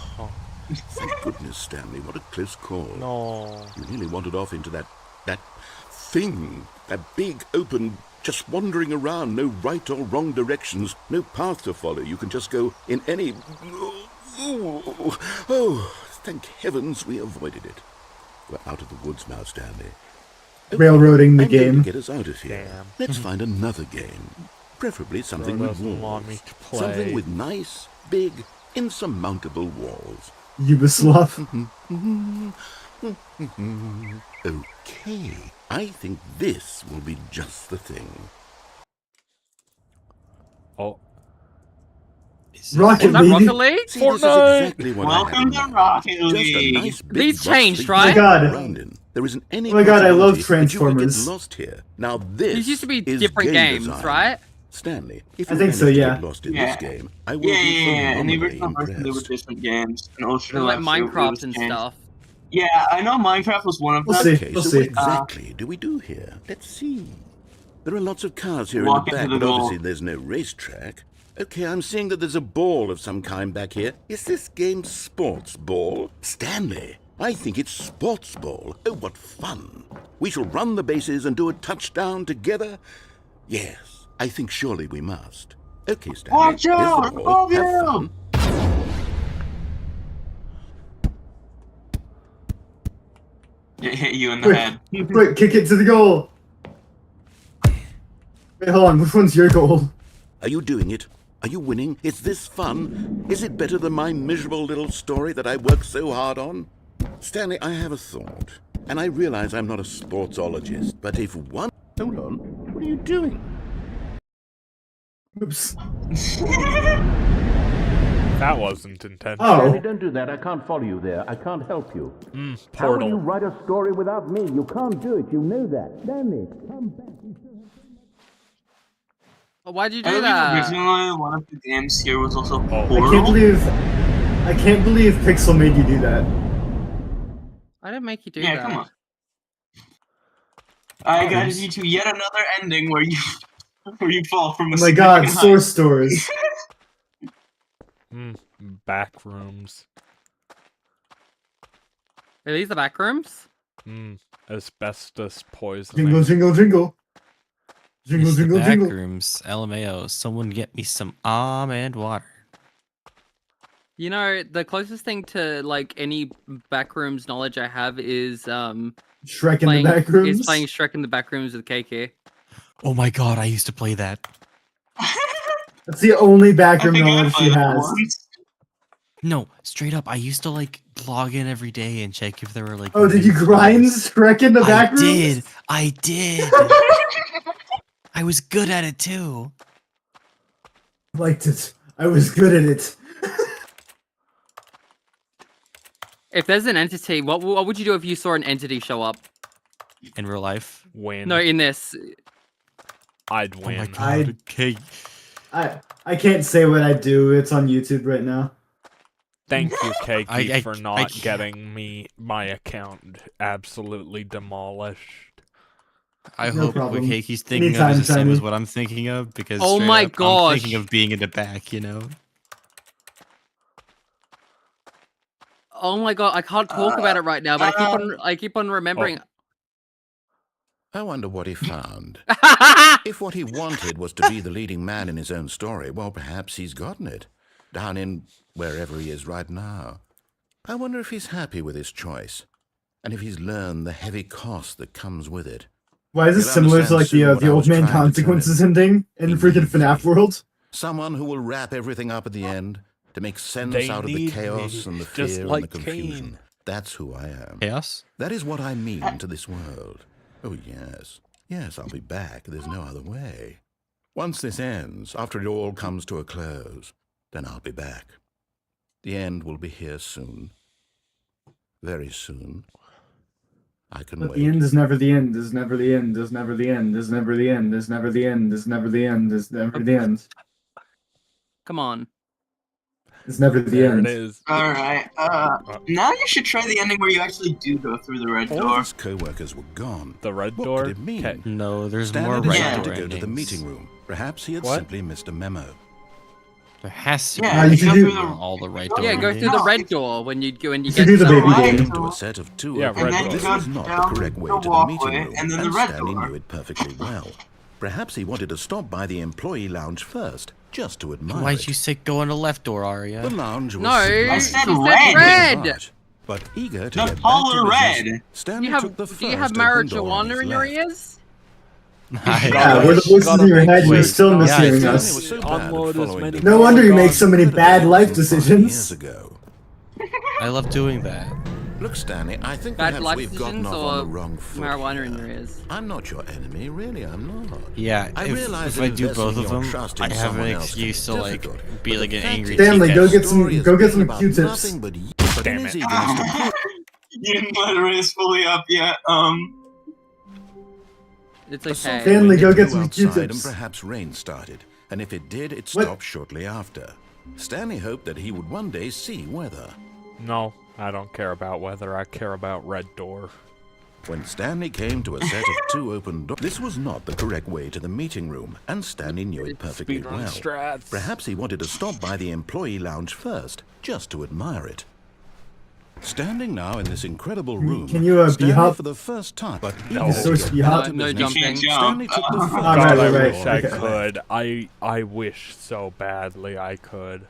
Thank goodness, Stanley. What a close call. No. You nearly wandered off into that thing. That big, open, just wandering around. No right or wrong directions. No path to follow. You can just go in any... Oh, thank heavens we avoided it. We're out of the woods now, Stanley. Railroading the I'm going game. to get us out of here. Damn. Let's find another game. Preferably something Bro with doesn't want walls. me to play. Something with nice, big, insurmountable walls. Ubisoft. Okay, I think this will be just the thing. Oh. Rocket Is that League. Rocket League? See, this is Fortnite! exactly what Welcome I had in to mind. Rocket Just a League. nice big These box changed, that you right? can Oh my God. walk around in. There isn't any Oh my God, I love possibility that you could Transformers. get lost here. Now this These used to be is different game games, design. right? Stanley, if I you think so, manage to yeah. get lost in Yeah. this game, I will Yeah, be and the phenomenally original version, there were impressed. different games. And Ultra Like Deluxe, it Minecraft was and changed. stuff. Yeah, I know Minecraft was one of We'll them. see. Okay, We'll so see. what exactly do we do here? Let's see. There are lots of cars here in the Walk into back, the but goal. obviously there's no racetrack. Okay, I'm seeing that there's a ball of some kind back here. Is this game sports ball? Stanley, I think it's sports ball. Oh, what fun. We shall run the bases and do a touchdown together? Yes, I think surely we must. Okay, Stanley, Watch here's out! the ball. Above Have you! fun. It hit you in the head. Quick, kick it to the goal. Wait, hold on. Which one's your goal? Are you doing it? Are you winning? Is this fun? Is it better than my miserable little story that I worked so hard on? Stanley, I have a thought. And I realize I'm not a sportsologist, but if one... Hold on. What are you doing? Oops. That wasn't intentional. Oh. Don't do that. I can't follow you there. I can't help you. Portal. How will you write a story without me? You can't do it. You know that. Stanley, come back. But why'd you I do believe that? originally one of the games here was also Oh. Portal. I can't believe Pixel made you do that. I didn't make you do Yeah, that. come on. I guided you to yet another ending where you where you fall from a Oh my God, significant source stores. Back rooms. Are these the back rooms? Asbestos poisoning. Jingle, jingle, jingle. Jingle, It's the jingle, back jingle. rooms. LMAO. Someone get me some almond water. You know, the closest thing to like any backrooms knowledge I have is Shrek in playing the back rooms. is playing Shrek in the back rooms with KK. Oh my god, I used to play that. That's the only back I room think I knowledge she played that has. once. No, straight up, I used to like log in every day and check if there were like. Oh, did new you grind players. Shrek in the back rooms? I did. I was good at it too. Liked it. I was good at it. If there's an entity, what would you do if you saw an entity show up? In real life. Win. No, in this. I'd Oh my win. god. Okay. I can't say what I do. It's on YouTube right now. Thank you, Keiki, I- for I not can't- getting my account absolutely demolished. I No hope problem. what Keki's thinking Anytime, of is the same Shiny. as what I'm thinking of, because Oh straight my up, gosh. I'm thinking of being in the back, you know? Oh my god, I can't talk about it right now, but I keep on remembering. I wonder what he found. If what he wanted was to be the leading man in his own story, well, perhaps he's gotten it. Down in wherever he is right now. I wonder if he's happy with his choice. And if he's learned the heavy cost that comes with it. Why is this similar to like the old man consequences ending in freaking FNAF world? Someone who will wrap everything up at the end to make sense out of the chaos and the fear and the confusion. That's who I am. Chaos? That is what I mean to this world. Oh, yes. Yes, I'll be back. There's no other way. Once this ends, after it all comes to a close, then I'll be back. The end will be here soon. Very soon. I can wait. The end is never the end, is never the end, is never the end, is never the end, is never the end, is never the end, is never the end. Come on. It's never the There end. it is. Alright, now you should try the ending where you actually do go through the red All door. his co-workers were gone. The red What door? could it mean? Okay. No, there's Stanley more decided red to door go to the endings. meeting room. Perhaps he had What? simply missed a memo. There has to Yeah, be you should go do- through the all the right door Yeah, go through the red door when you go and you should get do the to baby right. game. To a set of two Yeah, open red And then door. you This go was not the down correct way the to the walkway, meeting room, and then the red Stanley door. knew it perfectly well. Perhaps he wanted to stop by the employee lounge first, just to admire Why'd it. you say go on the left door, The Arya? lounge was No, simply I said he red. red. large, but eager to The get back polar to business, red. Stanley took the Do you have first open door on marijuana his in your left. ears? Yeah, we're the voices in your head, you're still Yeah, mishearing Stanley us. was so bad at Unload as following many the No wonder you make Gorgons. so many bad life years decisions. ago. I love doing that. Look, Stanley, I think Bad perhaps life we've gotten decisions off on or the wrong foot marijuana in here. your ears? I'm not your enemy, really, I'm not. Yeah, I realize if that I do both investing of your them, trust I in have an someone else can be excuse to like difficult, be but like the an fact angry is, Stanley, teacher. go get the some- story has go get been some about Q-tips. nothing but you, but Damn in his it. eagerness to You didn't let it raise fully up yet. It's A okay. soft Stanley, wind go get blew some outside Q-tips. and perhaps rain started, and if it did, it What? stopped shortly after. Stanley hoped that he would one day see weather. No, I don't care about weather. I care about red door. When Stanley came to a set of two open doors, this was not the correct way to the meeting room, and Stanley knew it perfectly Speedrun well. strats. Perhaps he wanted to stop by the employee lounge first, just to admire it. Standing now in this incredible room, Can you, Stanley B-hop? for the first time, but No. eager So to it's get B-hop? back to No business, jumping. Can't jump. Stanley took the first right, God, right, I right. wish I Okay. could. I wish so badly I could.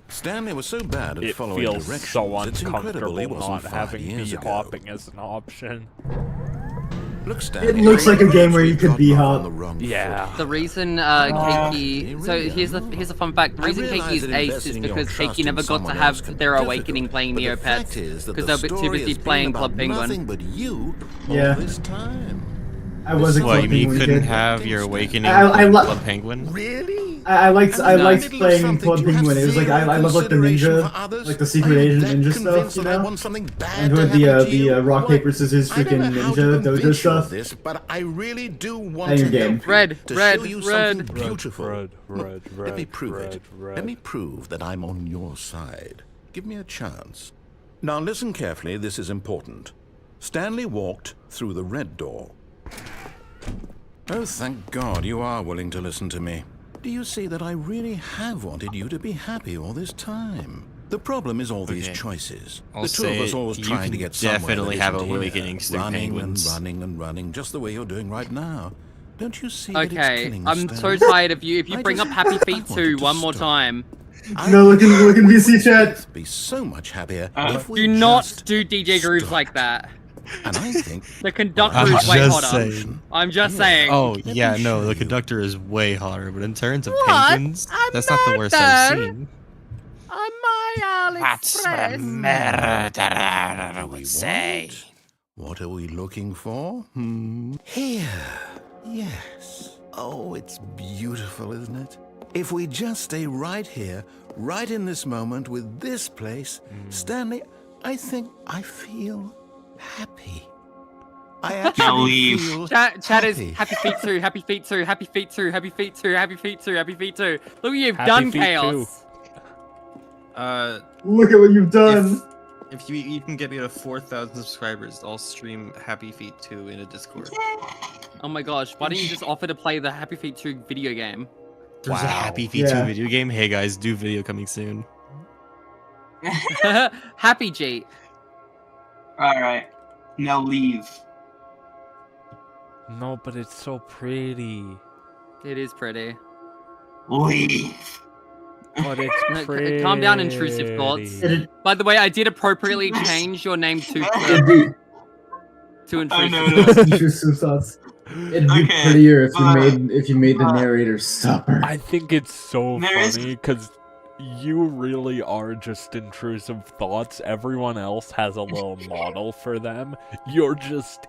Stanley was so bad at It following feels directions, so it's incredible he uncomfortable wasn't not 5 having years ago. B-hopping as an option. Look, Stanley, looks like a game where you we've could gotten B-hop. off on the wrong Yeah. foot. The reason really Keiki, so here's a fun fact. The I reason realize Keiki's that ace investing is in your because trust Keiki in never got to someone else can have be their difficult, awakening playing but the Neopets fact is that because the they were too story busy has been playing about Club Penguin. nothing but you Yeah. all this time. I was a What, Club you mean you Penguin couldn't kid. have your awakening I lo- Club Penguin? Really? I liked And in the liked middle of playing something, Club do you have Penguin. It was like zero I love like the consideration ninja, for others? like the secret Are you agent that ninja stuff, convinced you that I know. want something bad And to with happen to the you? rock Why, paper scissors I don't freaking know how to ninja dojo convince you of stuff. this, but I really do want Play to your game. help you, Red, to red, show you red. something beautiful. Red, Look, red, let me red, prove red, it. red. Let me prove that I'm on your side. Give me a chance. Now listen carefully, this is important. Stanley walked through the red door. Oh, thank God you are willing to listen to me. Do you see that I really have wanted you to be happy all this time? The problem is all these Okay. choices. I'll the two of say us always you trying to can get somewhere definitely that have isn't here. awakenings through running penguins. and running and running, just the way you're doing right now. Don't you see that it's Okay, killing I'm so Stanley? tired of you. If you I bring just- up Happy I Feet wanted 2 to one more stop. time, No, look in VC chat. Be so much happier if we do not just do DJ Grooves stop. like that. And I think The conductor I'm is way just hotter. saying. I'm just saying. Oh, Let me yeah, show no, the you. conductor is way hotter, but in terms of What? penguins, I'm that's not the worst murdered. I've seen. On my AliExpress. murderer we want. What are we looking for? Here. Yes. Oh, it's beautiful, isn't it? If we just stay right here, right in this moment with this place, Stanley, I think I feel happy. I Now actually leave. feel Chat is happy. Happy Feet 2, Happy Feet 2, Happy Feet 2, Happy Feet 2, Happy Feet 2, Happy Feet 2. Look what you've Happy done, Feet Chaos. Look at what you've done. If you can get me to 4,000 subscribers, I'll stream Happy Feet 2 in a Discord. Oh my gosh, why don't you just offer to play the Happy Feet 2 video game? There's a Wow. Happy Feet 2 Yeah. video game. Hey guys, do video coming soon. Happy Jeet. Alright. Now leave. No, but it's so pretty. It is pretty. Leave. But it's No, pretty. calm down, intrusive thoughts. By the way, I did appropriately change your name to It'd be, intrusive. no. intrusive thoughts. It'd be Okay, prettier if you made the narrator suffer. I think it's so There is- funny because you really are just intrusive thoughts. Everyone else has a little model for them. You're just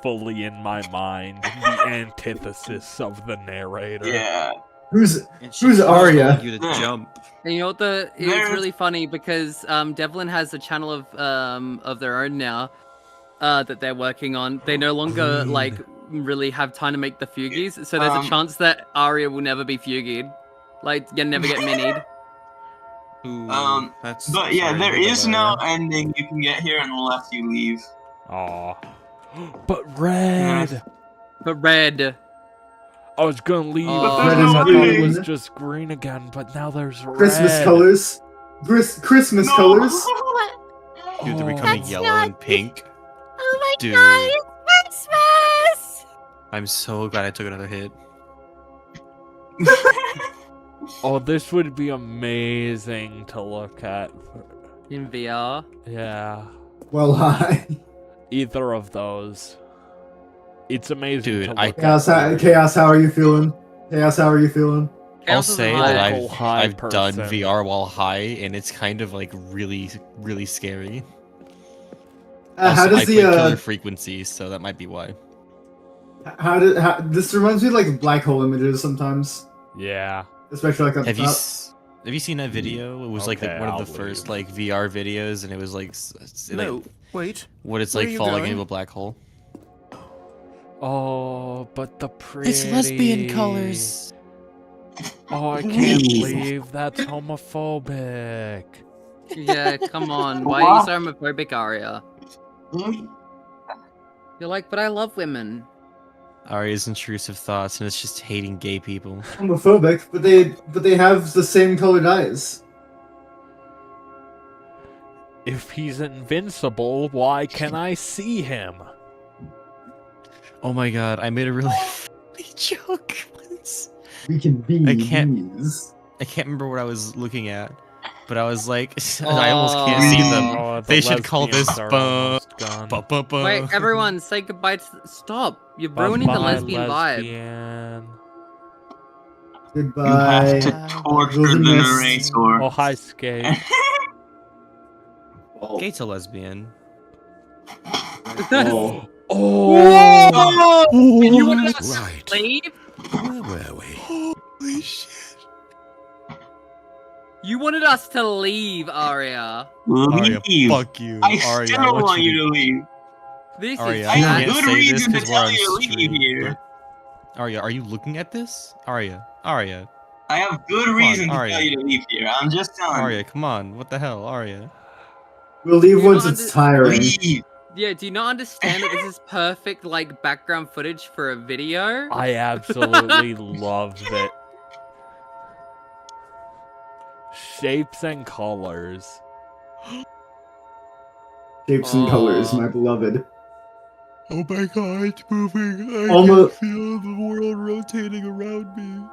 fully in my mind the antithesis of the narrator. Yeah. Who's And she Who's keeps Arya? telling you to jump. And you know what? It's There's- really funny because Devlin has a channel of their own now that they're working on. They no longer like really have time to make the fugies, so there's a chance that Arya will never be fugied. Like, you never get minied. Ooh, that's But yeah, sorry, there you're the is no lawyer. ending you can get here unless you leave. Aw. But red! But red. I was gonna leave Oh. because Red is I thought it green. was just green again, but now there's red. Christmas colors? Christmas No. colors? Dude, they're Oh. becoming That's yellow not- and pink. Oh my Dude. god, it's Christmas! I'm so glad I took another hit. Oh, this would be amazing to look at. In VR. Yeah. Well, hi. Either of those. It's amazing Dude, to look I- at. Chaos, how are you feeling? Chaos, how are you feeling? I'll Chaos is say high. that Local high I've done person. VR while high, and it's kind of like really, really scary. How Also, does I play Killer the Frequency, so that might be why. this reminds me of like black hole images sometimes, Yeah. especially like at the Have you top. have you seen that video? It was like Okay, one of I'll the first leave. like VR videos, and it was like wait. what it's Where like are you falling going? into a black hole. Oh, but the pretty. Oh, I can't leave. That's homophobic. Yeah, come on. Why are you so homophobic, Arya? You're like, but I love women. Arya's intrusive thoughts, and it's just hating gay people. Homophobic, but they have the same colored eyes. If he's invincible, why can I see him? Oh my god, I made a really funny joke once. We can be I can't- these. I can't remember what I was looking at, but I was like, I almost can't see them. Oh, the They should call this lesbians are almost gone. Wait, everyone, say goodbye to... Stop! You're ruining the Bye-bye, lesbian vibe. lesbian. You Goodbye. have to torture the Wilderness. narrator. Oh, hi, Skate. Gate's a lesbian. Oh. Oh! And you wanted us to Right. leave? Where were we? Holy shit. You wanted us to leave, Arya. Arya, Leave. fuck you. I Arya, still I want you to to leave. This Arya, is I you have can't bad. good say this reason to 'cause we're tell on you to leave stream, here. Arya, are you looking at this? Arya, Arya, I have good on, reason to Arya. tell you to leave here. I'm just telling Arya, come on. What the hell, Arya? We'll leave You once know, it's tiring. Leave. Yeah, do you not understand that this is perfect, like, background footage for a video? I absolutely loved it. Shapes and colors. Shapes and colors, Aw. my beloved. Oh my god, it's moving. Almost- can feel the world rotating around me.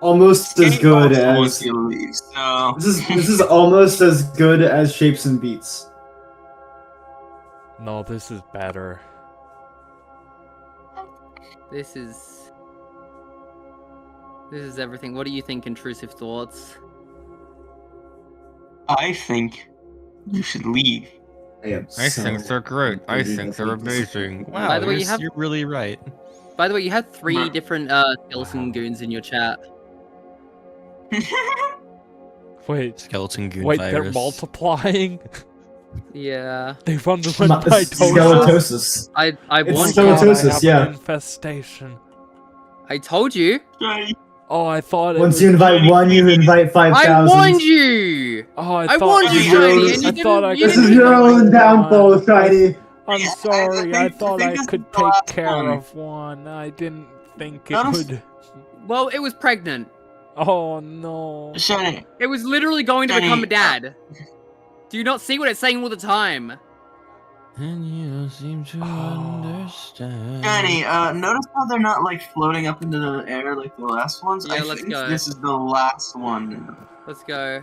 Almost as Skate good also wants as you to leave, so this is almost as good as Shapes and Beats. No, this is better. This is everything. What do you think, intrusive thoughts? I think you should leave. I am I so think they're great. I happy think to they're see this. amazing. Wow, By the way, you have- you're really right. By the way, you had 3 Bruh. different skeleton goons in your chat. Wait, Skeleton goon wait, virus. they're multiplying? Yeah. They run the Not- mitosis? Skeletosis. I It's warned so you. God, I Skeletosis, have yeah. an infestation. I told you. Oh, I thought it Once was... you invite one, you invite I 5,000. warned you. Oh, I I thought warned you, I Shiny, and you I thought I didn't- you This could is didn't your even- own downfall, Shiny. I'm Yeah, sorry, I thought I this is could the take last care one. of one. I didn't think it Let 'em- would... Well, it was pregnant. Oh, no. Shiny, It was literally going to Danny, become a dad. Do you not see what it's saying all the time? And you seem to understand. Danny, notice how they're not like floating up into the air like the last ones? Yeah, I let's think go. this is the last one. Let's go.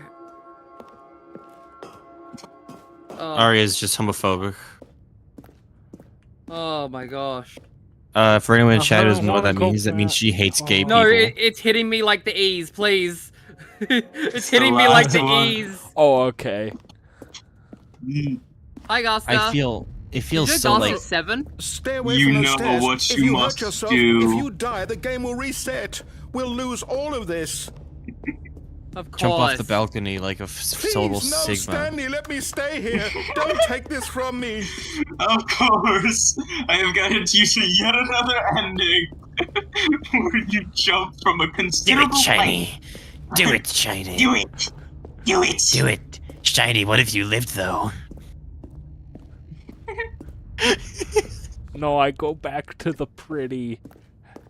Oh, Arya's just homophobic. oh my gosh. For anyone in I chat who don't doesn't know what that wanna go means, that means back. she hates gay No, people. it's hitting me like the E's, please. It's the hitting me like last the one. E's. Oh, okay. Hi, Gasta. I feel it feels Did you so dance like at 7? Stay away You from those know stairs. what If you you must hurt yourself, do. if you die, the game will reset. We'll lose all of this. Of course. jump off the balcony like a total Please, no, sigma. Stanley, let me stay here. Don't take this from me. Of course, I have guided you to yet another ending where you jump from a considerable height. Do it, Shiny. Do it! Do it! Do it. Shiny, what if you lived, though? No, I go back to the pretty.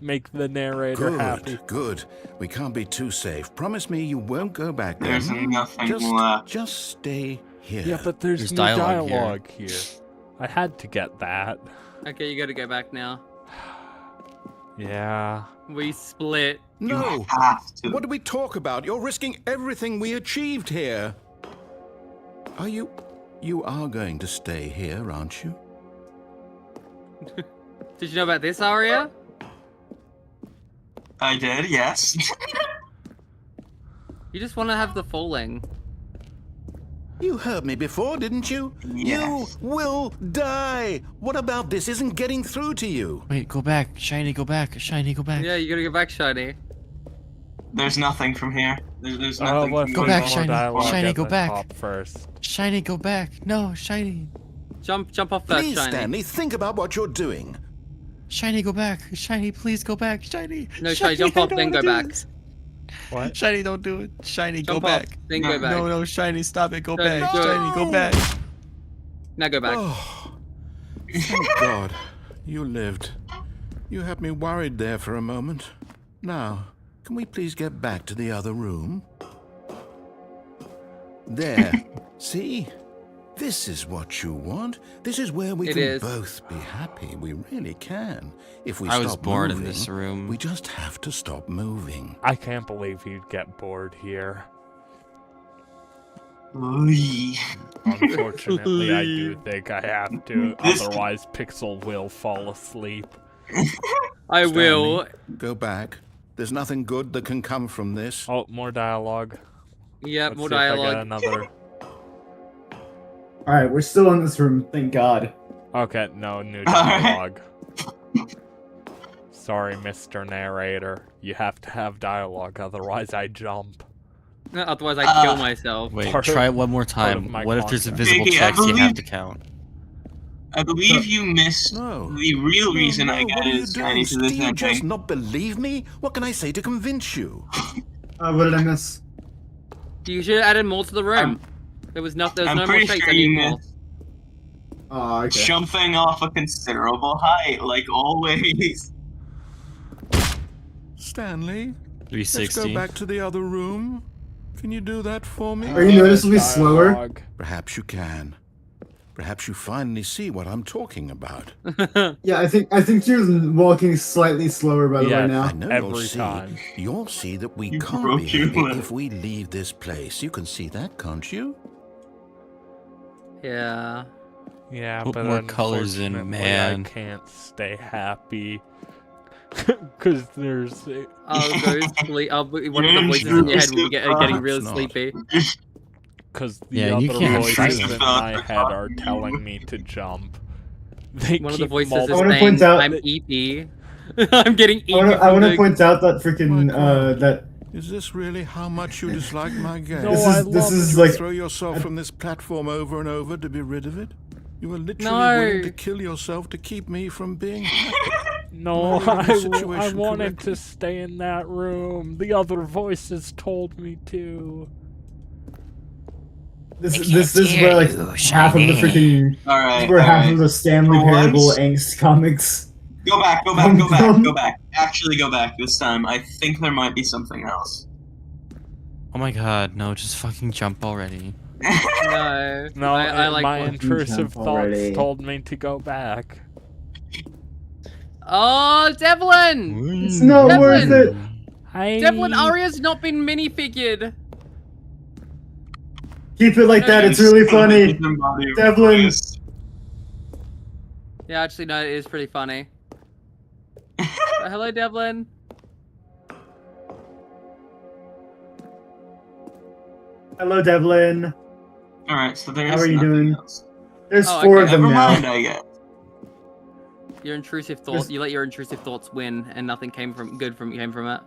Make the narrator happy. Good. We can't be too safe. Promise me you won't go back there. There's nothing Just, left. just stay here. Yeah, but there's There's new dialogue dialogue here. I had to get that. Okay, you gotta go back now. Yeah. We split. No. Have to. What do we talk about? You're risking everything we achieved here. Are you? You are going to stay here, aren't you? Did you know about this, Arya? I did, yes. You just want to have the falling. You heard me before, didn't you? Yes. You will die. What about this isn't getting through to you? Wait, go back, Shiny, go back, Shiny, go back. Yeah, you gotta go back, Shiny. There's nothing from here. There's nothing. let's Go do back, more Shiny. dialogue Shiny, at go the back. top first. Shiny, go back. No, Shiny. Jump off first, Please, Shiny. Stanley, think about what you're doing. Shiny, go back. Shiny, please go back. Shiny. No, Shiny, jump off, I then don't go wanna back. do this. What? Shiny, don't do it. Shiny, Jump go off, back. then go back. No, no, Shiny, stop it. Go Shiny, back. do it. Shiny, go back. Now go back. Oh, thank God. You lived. You had me worried there for a moment. Now, can we please get back to the other room? There. See? This is what you want. This is where we It can is. both be happy. We really can. If we I was stop born moving, in this room. we just have to stop moving. I can't believe you'd get bored here. Oy. Unfortunately, I do think I have to. This- Otherwise, Pixel will fall asleep. I will. Stanley, go back. There's nothing good that can come from this. Oh, more dialogue. Yep, Let's more see if I get dialogue. another. Alright, we're still in this room, thank God. Okay, no new Alright. dialogue. Sorry, Mr. Narrator. You have to have dialogue, otherwise I jump. Otherwise, I kill myself. Wait, Part try of- it one more part of time. my What if there's contract. invisible Hey, I checks you have believe- to count? I believe you missed No. the real reason I what are you guided doing? Tiny to this Do you just ending. not believe me? What can I say to convince you? What did I miss? You should have added more to the room. There was no I'm more pretty shakes sure you anymore. missed Oh, okay. jumping off a considerable height, like always. Stanley, let's 360. go back to the other room. Can you do that for me? Are you noticeably slower? Dialogue. Perhaps you can. Perhaps you finally see what I'm talking about. Yeah, I think you're walking slightly slower by the Yeah, way now. I know Every you'll see. time. You'll see that we You can't broke be your happy leg. if we leave this place. You can see that, can't you? Yeah. Yeah, Put but more colors in, unfortunately, man. I can't stay happy. Because there's... I'll go sleep. One of the You're voices in your head will be intrusive getting real thoughts. sleepy. Because the Yeah, you other can't voices fight in it. my head are telling me to jump. They One of the keep voices is I wanna saying, point out- "I'm EP." I'm getting EP. I want to from point out that freaking that Is this really how much you dislike my game? No, this I is this love is You like throw yourself from this platform over and over to be rid of it? You are literally No. willing to kill yourself to keep me from being happy. No, Am I reading the I situation wanted correctly? to stay in that room. The other voices told me to. this can't this is hear where like you, half of the Shiny. freaking Alright, where half of alright. the Stanley For Parable once- angst comics. Go back, go back, go back, go back. Actually go back this time. I think there might be something else. Oh my god, no, just fucking jump already. No. No, I like my one. intrusive Jump thoughts already. told me to go back. Oh, Devlin! It's not Devlin! worth it. Devlin, Arya's not been minifigured. Keep it like that. It's really funny. Devlin. Yeah, actually, no, it is pretty funny. Hello, Devlin. Hello, Devlin. Alright, so there's How are you nothing doing? else. There's Oh, 4 okay. of them Never now. mind, I guess. Your intrusive thoughts. You let your intrusive thoughts win, and nothing came from it.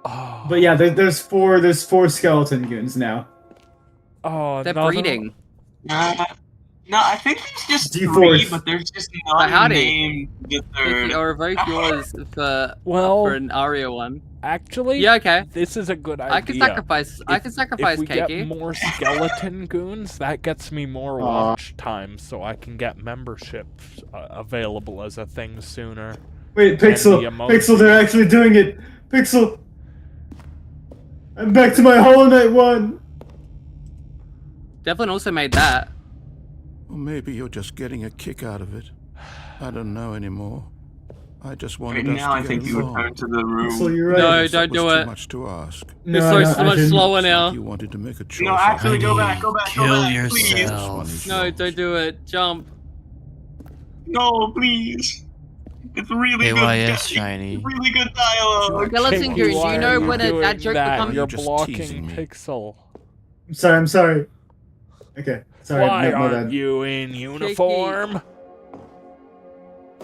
Oh, But yeah, there's 4 skeleton goons now. oh, They're another- breeding. No, I think there's just G-force. 3, but there's just But not howdy. named the third. Or revoke yours for Well, an Aria one. actually, Yeah, okay. this is a good idea. I can sacrifice. I can sacrifice If we Keiki. get more skeleton goons, that gets me more watch time, so I can get memberships available as a thing sooner. Wait, Pixel. the emoji. Pixel, they're actually doing it. Pixel. I'm back to my Hollow Knight one. Devlin also made that. Or maybe you're just getting a kick out of it. I don't know anymore. I just wanted Right us now, to I get think you along. return to the room. Pixel, you're right. No, That don't was do too it. much to ask. It's No, so I much didn't. slower It's like now. you wanted to make a choice. No, actually, go Honey, back, go back, kill go back, yourself. please. No, don't do it. Jump. No, please. It's really good. AYS shiny. Really good dialogue. Skeleton Keiki, goons, why you are know you when that doing joke that? becomes. You're You're just blocking teasing me. Pixel. I'm sorry. Okay, sorry. Why my aren't bad. you in uniform?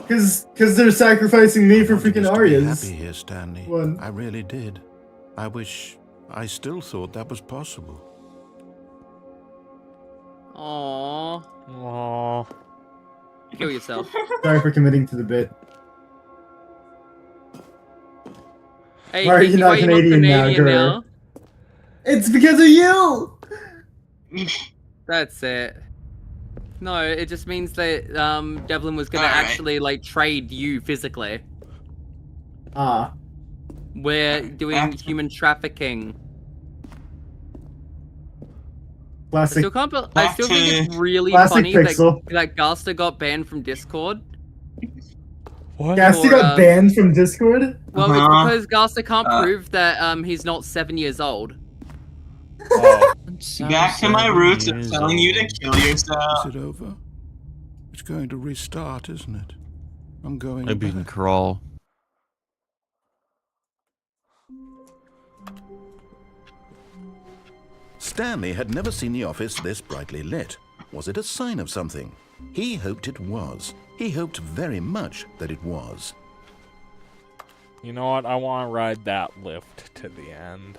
Cause they're sacrificing me for I wanted freaking us to be Arias. happy here, Stanley. One. I really did. I wish I still thought that was possible. Aww. Aww. Kill yourself. Sorry for committing to the bit. Hey, Why are you Keiki, not why Canadian now, Canadian Gurr? now? It's because of you. That's it. No, it just means that Devlin was gonna Alright. actually like trade you physically. Ah, We're doing Back- human trafficking. I classic. still can't. I Back still think it's to really classic funny Pixel. that Gaster got banned from Discord. What? Gasty Or, got banned from Discord. Well, Uh-huh. it's because Gaster can't prove that he's not 7 years old. Oh, Back to my roots of telling you to kill yourself. Is it over? It's going to restart, isn't it? I'm going Maybe you can back. crawl. Stanley had never seen the office this brightly lit. Was it a sign of something? He hoped it was. He hoped very much that it was. you know what? I want to ride that lift to the end.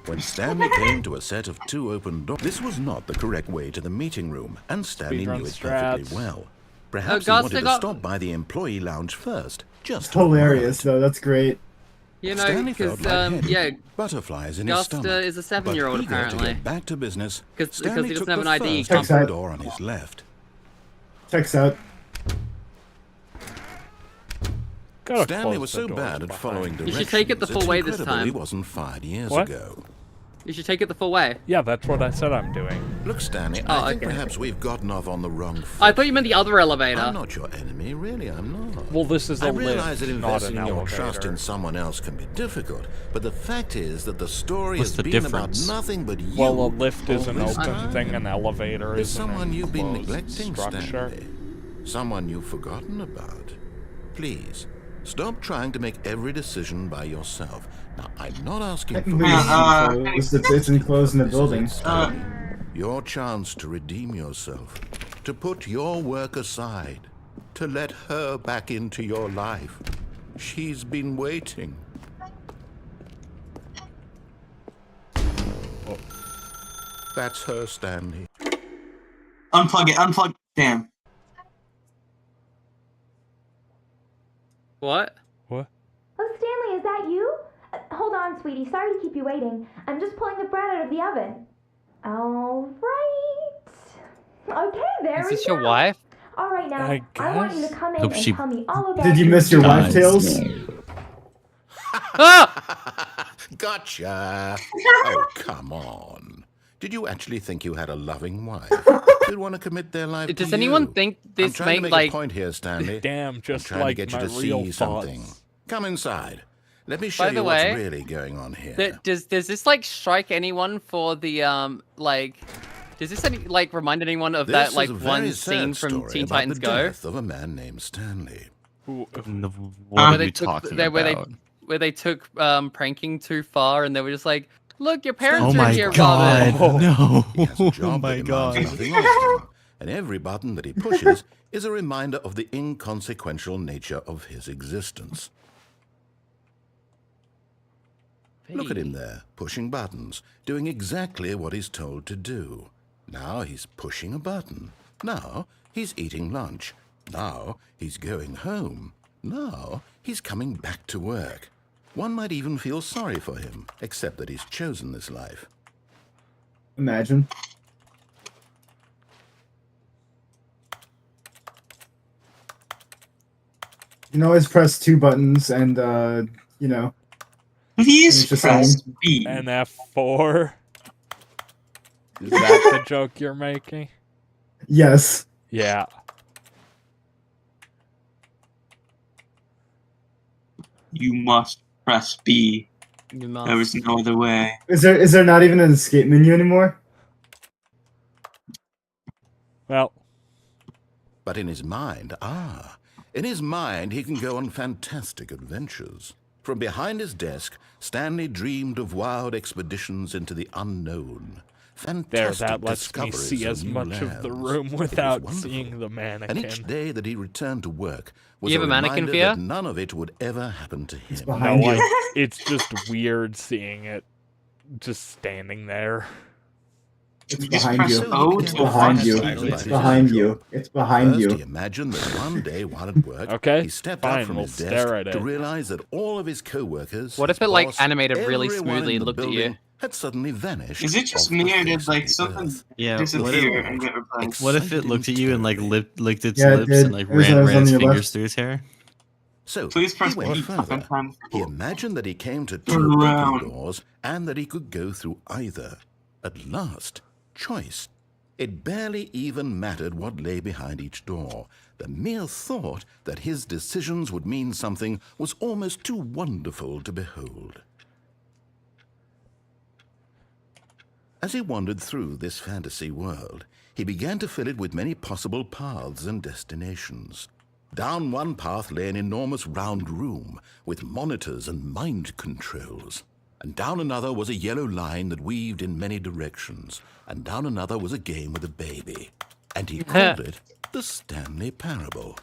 When Stanley came to a set of 2 open doors, this was not the correct way to the meeting room, and Stanley Speedrun knew it strats. perfectly well. Perhaps he Gaster wanted to got- stop by the employee lounge first, just Hilarious though. That's great. You know, Stanley because felt lightheaded, yeah, butterflies in his Gaster stomach. is a But 7-year-old eager to apparently. get back to business, 'Cause Stanley he doesn't took have the an ID, he first can't- open door on his left. Checks out. Gotta Stanley close was the so doors bad at behind following me. directions. You should take it the full it's way this incredible time. He wasn't 5 years What? ago. You should take it the full way. Yeah, that's what I said I'm doing. Look, Stanley, Oh, I think okay. perhaps we've gotten off on the wrong foot. I thought you meant the other elevator. I'm not your enemy, really, I'm not. Well, this is a I realize lift, that not investing an your elevator. trust in someone else can be difficult, but the fact is that the story What's has the been difference? about nothing but you. Well, a lift is an all this open time. thing, an elevator There's is an someone you've been enclosed neglecting, structure. Stanley. Someone you've forgotten about. Please, stop trying to make every decision by yourself. Now, I'm not asking for It's enclosed in the This is building. it, Stanley. Your chance to redeem yourself, to put your work aside, to let her back into your life. She's been waiting. That's her, Stanley. Unplug it, unplug. Damn. What? What? Oh, Stanley, is that you? Hold on, sweetie. Sorry to keep you waiting. I'm just pulling the bread out of the oven. All right. Okay, there Is we this go. your wife? All right, now, I I want you to guess. come in Hope and she- tell me all about Did you miss your wife, Tails? Ah! Gotcha. Oh, come on. Did you actually think you had a loving wife who'd want to commit their life to Does you? anyone think I'm this trying to make make like a point here, Stanley. Damn, I'm just trying to like get you my to real see thoughts. something. Come inside. Let me show By you the what's way, really going on here. does this like strike anyone for the like? Does this like remind anyone of This that is like a very one sad scene from story Teen about Titans the Go? death of a man named Stanley. What Where are they you took- talking they- about? where they took pranking too far, and they were just like, "Look, your parents Oh are my here, god, Robin." no! He has a Oh job my that demands god. nothing of him, and every button that he pushes is a reminder of the inconsequential nature of his existence. Look at him there, pushing buttons, doing exactly what he's told to do. Now he's pushing a button. Now he's eating lunch. Now he's going home. Now he's coming back to work. One might even feel sorry for him, except that he's chosen this life. Imagine. You can always press 2 buttons and, you know. Please It's just press saying. B. And F4. Is that the joke you're making? Yes. Yeah. You must press B. You must. There is no other way. Is there not even an escape menu anymore? Well. But in his mind, he can go on fantastic adventures. From behind his desk, Stanley dreamed of wild expeditions into the unknown. Fantastic That lets me discoveries see of as new much of the lands. room It was without wonderful. seeing the mannequin. And each day that he returned to work was You have a mannequin reminder for you? that none of it would ever happen to him. behind No, you. it's just weird seeing it just standing there. It's Just behind press you. O It's to behind you. Exactly. It's behind you. It's behind First, he you. imagined that one day while at work, Okay, he stepped fine, out from we'll his stare desk at to it. realize that all of his co-workers, What if his it, like, boss, animated really everyone smoothly in and the looked at you? building had suddenly vanished. Is it just off the me, or face did of like the something earth. Yeah, disappear and get replaced? What if it looked at you and like licked its Yeah, it lips did. and like It was ran on its your fingers left. through his hair? So Please press he went B further. 10 times. He imagined that he came to two Turn open around. doors and that he could go through either. At last, choice. It barely even mattered what lay behind each door. The mere thought that his decisions would mean something was almost too wonderful to behold. As he wandered through this fantasy world, he began to fill it with many possible paths and destinations. Down one path lay an enormous round room with monitors and mind controls. And down another was a yellow line that weaved in many directions. And down another was a game with a baby. And he called it the Stanley Parable.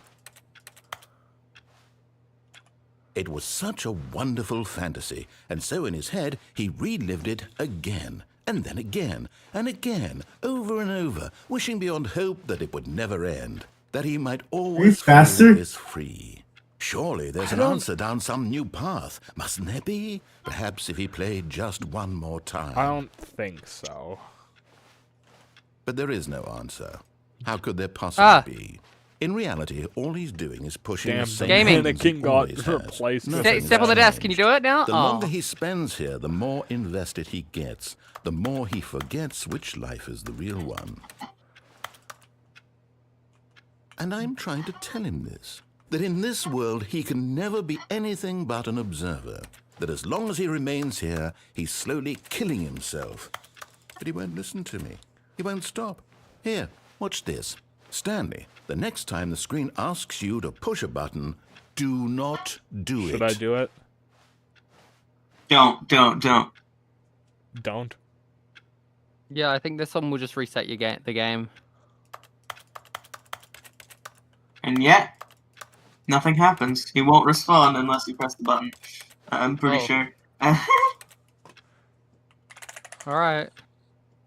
It was such a wonderful fantasy, and so in his head he relived it again, and then again, and again, over and over, wishing beyond hope that it would never end, that he might always faster? feel this free. Surely there's an answer down some new path, mustn't there be? Perhaps if he played just one more time. I don't think so. But there is no answer. How could there possibly be? In reality, all he's doing is pushing Damn, the the same Gaming. buttons mannequin he got always has. replaced with Nothing Step on the has desk. Can you do it now? The Oh. longer he spends here, the more invested he gets, the more he forgets which life is the real one. And I'm trying to tell him this, that in this world he can never be anything but an observer, that as long as he remains here, he's slowly killing himself. But he won't listen to me. He won't stop. Here, watch this. Stanley, the next time the screen asks you to push a button, do not do it. Should I do it? Don't. Don't. Yeah, I think this one will just reset your the game. And yet, nothing happens. He won't respond unless you press the button. I'm pretty Oh. sure. All right,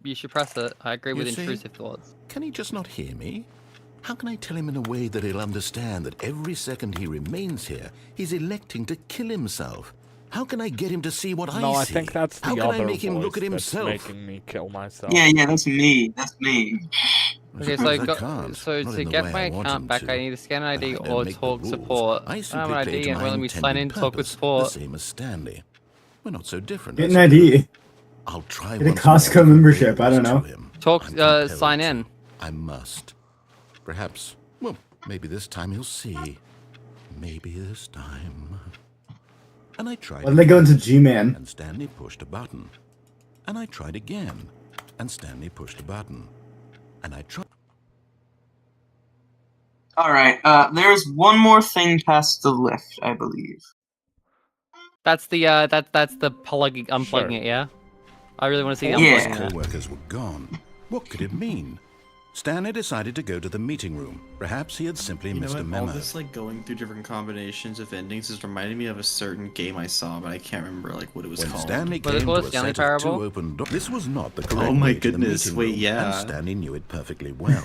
you should press it. I agree You with see? intrusive thoughts. Can he just not hear me? How can I tell him in a way that he'll understand that every second he remains here, he's electing to kill himself? How can I get him to see what No, I I see? think that's the How can other I make him look voice at that's himself? making me kill myself. Yeah, that's me. That's me. Okay, I so can't. so Not to in the get way my I want account him back, to. I need to scan an ID I don't or make the talk rules. support. I I have simply an play ID to and my will let me sign in, intended talk with purpose, support. the same as Stanley. We're not so different. Get I an ID. I'll try Get a once more Costco to membership, I don't to know. him. Talk, I'm compelled sign to. in. I must. Perhaps, well, maybe this time he'll see. Maybe this time. And I tried. Why did they go into G-Man? And Stanley pushed a button. And I tried again. And Stanley pushed a button. And I tried. Alright, there's one more thing past the lift, I believe. That's the that's the unplugging it, yeah? I really want to see the Yeah. unplugging it. Co-workers were gone. What could it mean? Stanley decided to go to the meeting room. Perhaps he had simply You know missed a what? memo. All this like going through different combinations of endings is reminding me of a certain game I saw, but I can't remember like what it was When called. Stanley Was it came called to a Stanley set of two Parable? open doors. This was not the correct Oh my way to the goodness, meeting wait, room, yeah. and Stanley knew it perfectly well.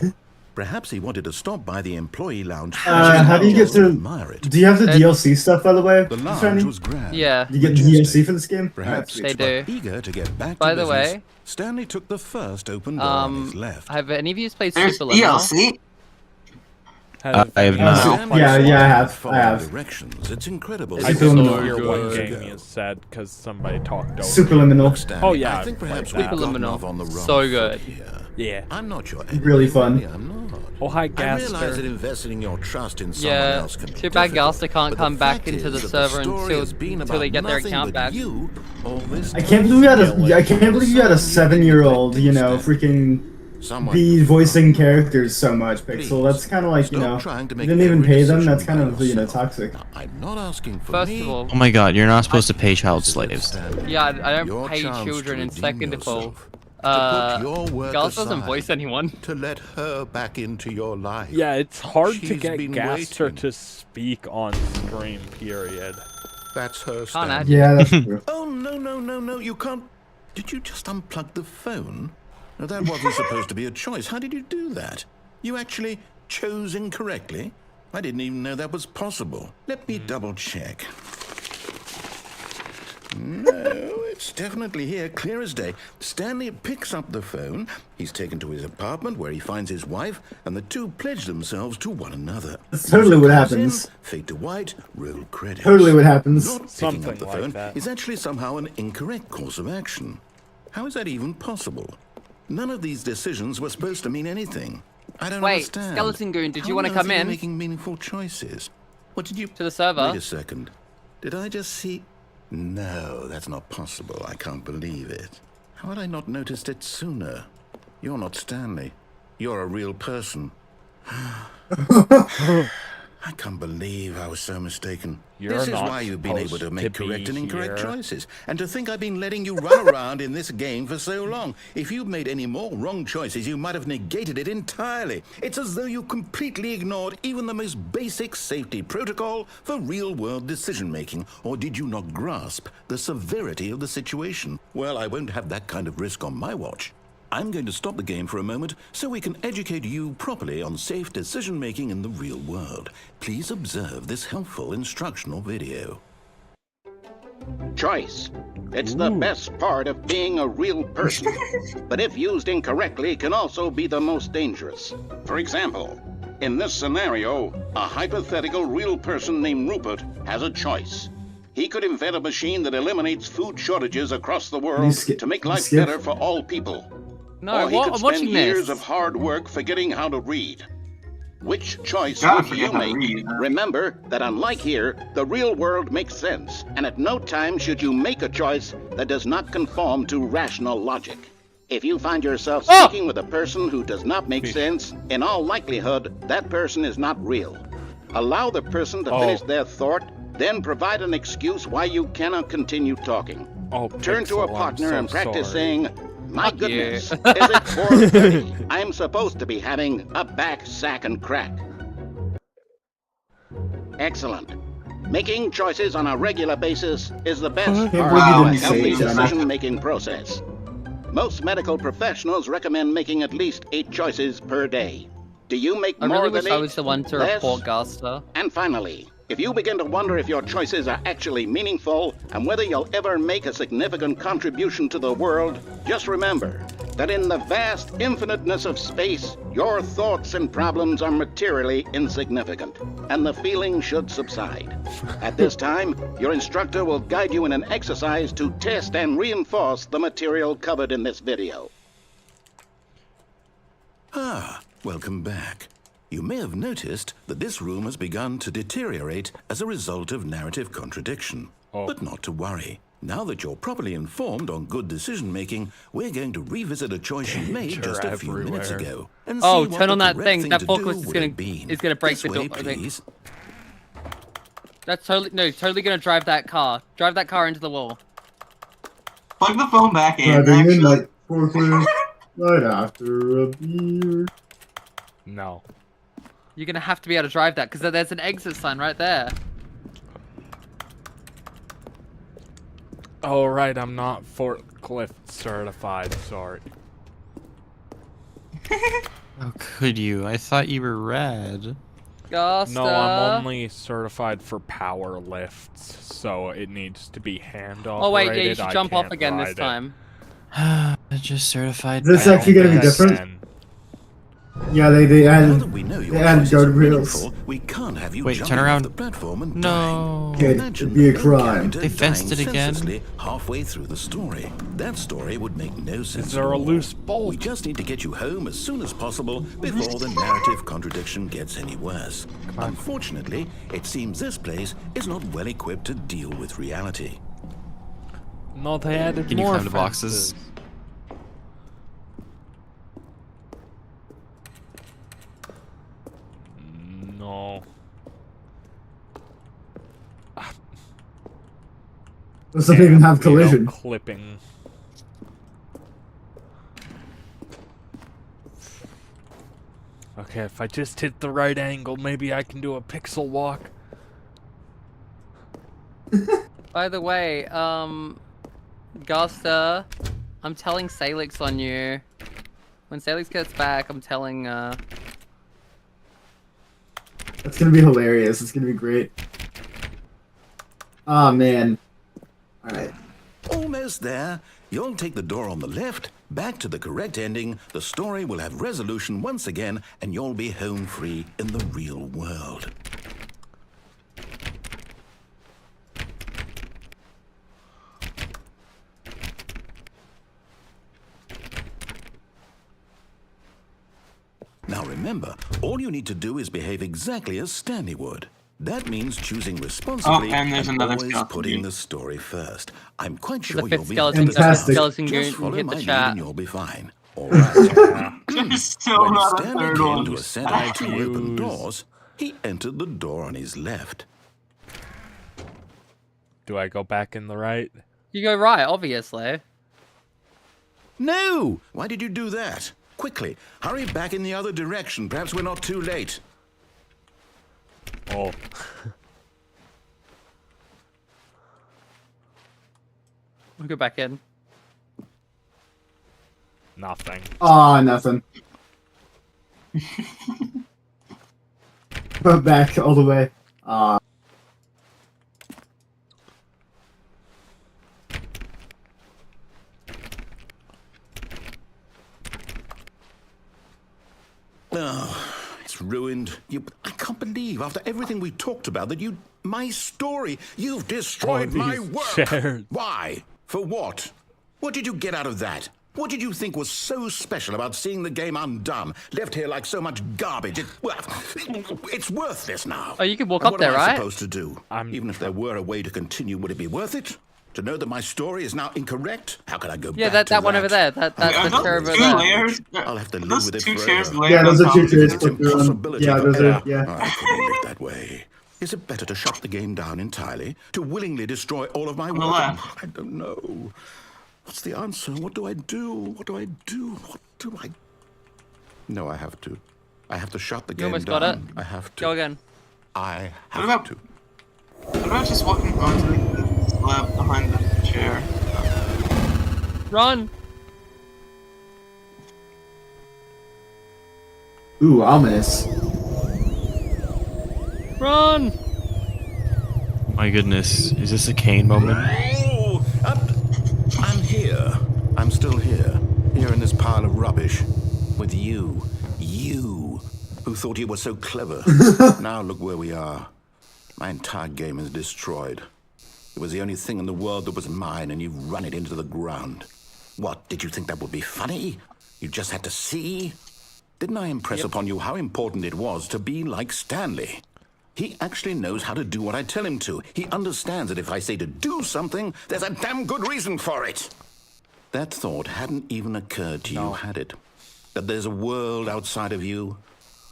Perhaps he wanted to stop by the employee lounge. How do you get to? Admire it. Do you have the DLC stuff, by the way? The Stanley? lounge was grand. Yeah. You get the majestic. DLC for this game? Perhaps They do. eager to get back By to the business, way, Stanley took the first open door on his left. have any of you played There's Superliminal? DLC? I have not. Yeah, I have. Following directions. It's incredible. It's I so didn't good. hear what game you said because somebody talked over. Superliminal. Stanley, Oh, yeah, I think I've perhaps played we've that. gotten Superliminal. off on the wrong So foot good. here. Yeah. I'm not your Really fun. enemy, I'm not. Oh, hi, I realize that Gaster. investing your trust in someone Yeah. else can be Too bad difficult, Gaster can't but come the back fact into the is that server story has been until they about get their nothing account but back. You all this I can't believe you had a. I can't believe you had a 7-year-old. You know, freaking Someone be voicing characters so much, Pixel. That's kind of like, you Stop know, trying to you make didn't even every pay them. decision That's kind by of, you know, yourself. toxic. Now, I'm not asking for First me. of all, Oh my god, you're not supposed to pay child slaves. yeah, I don't Your pay chance children. to And redeem second of all, yourself, to put your work Gas doesn't aside, voice anyone. to let her back into your life. Yeah, it's hard to She's get been Gaster waiting. to speak on stream, period. That's her Can't stand. add Yeah, that's true. Oh, no, you can't. Did you just unplug the phone? No, that wasn't supposed to be a choice. How did you do that? You actually chose incorrectly? I didn't even know that was possible. Let me double check. No, it's definitely here, clear as day. Stanley picks up the phone. He's taken to his apartment where he finds his wife, and the two pledge themselves to one another. That's totally what Comes in, happens. fade to white, roll credits. Totally what happens. Not picking Something up the like phone that. is actually somehow an incorrect course of action. How is that even possible? None of these decisions were supposed to mean anything. I don't Wait, understand. Skeleton Goon, did you How wanna on earth come are you in? Making meaningful choices. What did you? To the server? Wait a second. Did I just see? No, that's not possible. I can't believe it. How had I not noticed it sooner? You're not Stanley. You're a real person. I can't believe I was so mistaken. You're This is not why you've been able to supposed make to be correct and incorrect here. choices. And to think I've been letting you run around in this game for so long. If you'd made any more wrong choices, you might have negated it entirely. It's as though you completely ignored even the most basic safety protocol for real-world decision-making. Or did you not grasp the severity of the situation? Well, I won't have that kind of risk on my watch. I'm going to stop the game for a moment so we can educate you properly on safe decision-making in the real world. Please observe this helpful instructional video. Choice. It's the best part of being a real person. But if used incorrectly, can also be the most dangerous. For example, in this scenario, a hypothetical real person named Rupert has a choice. He could invent a machine that eliminates food shortages across the world to make life better for all people. No, or he what? could I'm spend watching years this. of hard work forgetting how to read. Which choice Gotta would you forget how to make? read, huh? Remember that unlike here, the real world makes sense, and at no time should you make a choice that does not conform to rational logic. If you find yourself speaking with a person who does not make sense, in all likelihood, that person is not real. Allow the person to finish their thought, then provide an excuse why you cannot continue talking. Turn to a Pixel, partner I'm and so practice sorry. saying, "My Fuck goodness, you." is it 4:30? I'm supposed to be having a back, sack, and crack." Excellent. Making choices on a regular basis is the best Can't part believe you of a didn't say healthy it, Jenna. decision-making process. Most medical professionals recommend making at least 8 choices per day. Do you make I more really than wish 8? I was the one to Less? report Gaster. And finally, if you begin to wonder if your choices are actually meaningful and whether you'll ever make a significant contribution to the world, just remember that in the vast infiniteness of space, your thoughts and problems are materially insignificant. and the feeling should subside. At this time, your instructor will guide you in an exercise to test and reinforce the material covered in this video. Ah, welcome back. You may have noticed that this room has begun to deteriorate as a result of narrative contradiction. But not to worry. Now that you're properly informed on good decision-making, we're going to revisit a choice you made just a few minutes ago. And Oh, see what turn on the that correct thing. That to do forklift would have been. is gonna break This the door. way, please. That's totally gonna drive that car. Drive that car into the wall. Plug the phone back in. Driving Actually. in like forklift right after a beer. No. You're gonna have to be able to drive that because there's an exit sign right there. Oh, right, I'm not forklift certified, sorry. How could you? I thought you were rad. Gosta. No, I'm only certified for power lifts, so it needs to be hand operated. Oh wait, yeah, you should I jump off can't again this ride it. time. Just certified. Is this actually gonna be different? Yeah, they added guardrails. We can't have you Wait, jumping turn around. off the platform and No. Okay, it'd be a crime. They fenced it again. Senselessly halfway through the story. That story would make no sense. Is there at a all. loose bolt? We just need to get you home as soon as possible before the narrative contradiction gets any worse. Unfortunately, it seems this place is not well equipped to deal with reality. No, they added Can you more climb the boxes? fences. No. Doesn't even have You know, collision. clipping. Okay, if I just hit the right angle, maybe I can do a pixel walk. By the way, Gosta, I'm telling Salix on you. When Salix gets back, I'm telling, That's gonna be hilarious. It's gonna be great. Oh man. Alright. Almost there. You'll take the door on the left, back to the correct ending, the story will have resolution once again, and you'll be home free in the real world. Now remember, all you need to do is behave exactly as Stanley would. That means choosing responsibly and there's another always skeleton putting dude. the story first. I'm quite The sure fifth you'll be skeleton- the fifth skeleton Just dude follow hit my the lead chat. and you'll be fine. All right. There's still When not a Stanley third came one. to a set of two open doors, he entered the door on his left. Do I go back in the right? you go right, obviously. No! Why did you do that? Quickly, hurry back in the other direction. Perhaps we're not too late. Oh. We'll go back in. Nothing. Ah, nothing. Put back all the way. Ah. Oh, it's ruined. I can't believe, after everything we talked about, that you... My story! You've destroyed my these work! chairs. Why? For what? What did you get out of that? What did you think was so special about seeing the game undone? Left here like so much garbage. It's worthless now. Oh, you can walk And up there, what am I right? supposed to do? Even if there were a way to continue, would it be worth it? To know that my story is now incorrect? How can I go Yeah, back to that one over there. That's Are the chair those over two there. layers? I'll have to live Those with it two forever. chairs layered Yeah, on those are top two of chairs. It's Put through 'em. impossibility Yeah, those forever. are. Yeah. I couldn't live that way. Is it better to shut the game down entirely? To willingly destroy all of my the work? left. I don't know. What's the answer? What do I do? What do I do? What do I... No, I have to. I have to shut the You game almost down. got it. I have to. Go again. I What have about- to. What about just walking onto the slab behind the chair? Run! Ooh, ominous. Run! My goodness, is this a Kane moment? Oh, I'm here. I'm still here. Here in this pile of rubbish. With you. You. who thought you were so clever. Now look where we are. My entire game is destroyed. It was the only thing in the world that was mine, and you've run it into the ground. What, did you think that would be funny? You just had to see? Didn't I impress upon you how important it was to be like Stanley? He actually knows how to do what I tell him to. He understands that if I say to do something, there's a damn good reason for it. That thought hadn't even occurred to you, had it? That there's a world outside of you?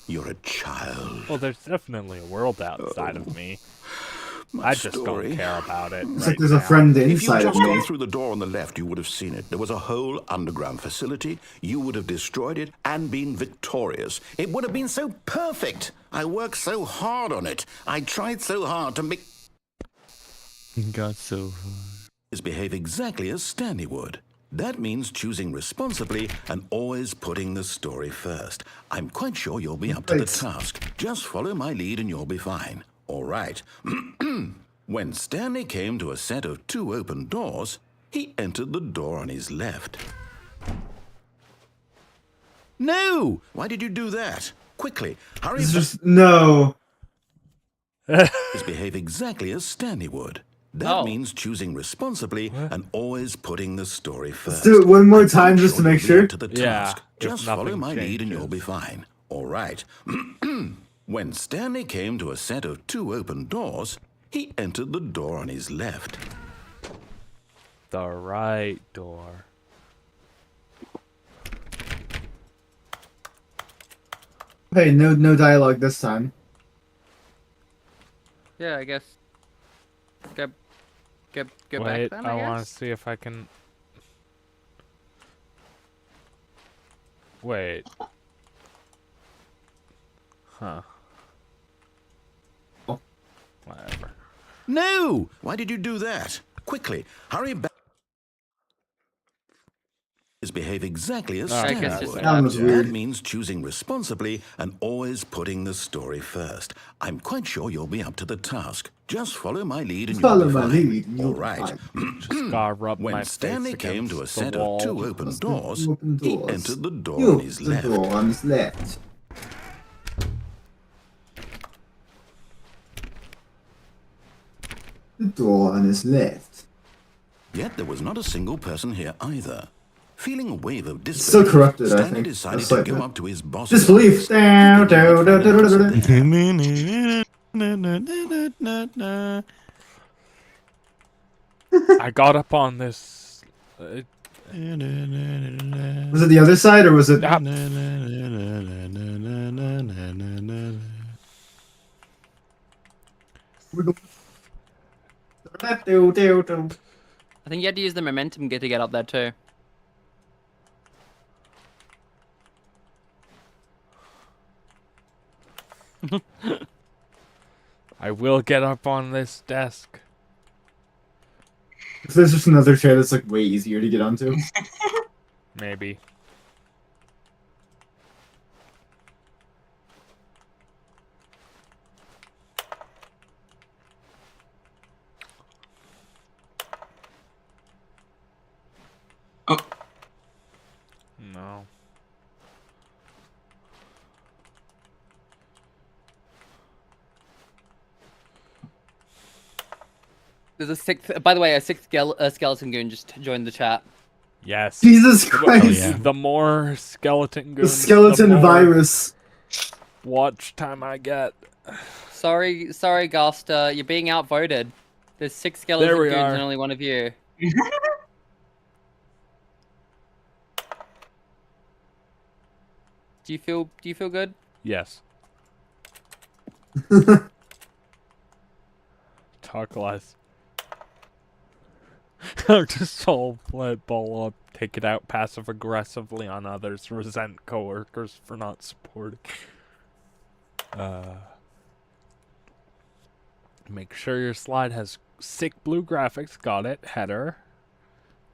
You're a child. Well, there's definitely a world outside of me. I just don't care about it. It's like there's a friend If you inside of just gone me. through the door on the left, you would have seen it. There was a whole underground facility. You would have destroyed it and been victorious. It would have been so perfect. I worked so hard on it. I tried so hard to make... Got so hard. ...behave exactly as Stanley would. That means choosing responsibly and always putting the story first. I'm quite sure you'll be up to the task. Just follow my lead and you'll be fine. All right. When Stanley came to a set of 2 open doors, he entered the door on his left. No! Why did you do that? Quickly, hurry It's back. just no. Behave exactly as Stanley would. That means choosing responsibly and always putting the story first. Let's do it one more time just to make sure. To the Yeah, task. if Just follow nothing my lead and changes. you'll be fine. All right. When Stanley came to a set of 2 open doors, he entered the door on his left. The right door. Hey, no dialogue this time. Yeah, I guess. Get Wait, back then, I I want to guess. see if I can... Wait. Huh. Whatever. No! Why did you do that? Quickly, hurry back. Behave exactly as I Stanley guess just would. That was weird. That means choosing responsibly and always putting the story first. I'm quite sure you'll be up to the task. Just follow my lead and Follow you'll be my fine. lead and you'll All be right. Just gotta rub my When face Stanley came to a against the set wall. of 2 open doors, Open he doors. entered the door You on his the left. door on his left. The door on his left. Yet there was not a single person here either. Feeling a wave of Still disbelief, corrupted, I Stanley think. decided That's to like go that. up to his boss. Disbelief. Down, down, down, down, down, down. I got up on this... Was it the other side or was it? Ah, I think you had to use the momentum to get up there too. I will get up on this desk. If there's just another chair that's like way easier to get onto. Maybe. Oh. No. There's a sixth. By the way, a sixth skeleton goon just joined the chat. Yes. Jesus Christ! The more skeleton goons, The skeleton more virus. watch time I get. Sorry, Gaster, you're being outvoted. There's 6 skeleton There we goons are. and only one of you. Do you feel good? Yes. Talk less. Just all play ball up, take it out passive aggressively on others, resent coworkers for not supporting. Make sure your slide has sick blue graphics. Got it. Header.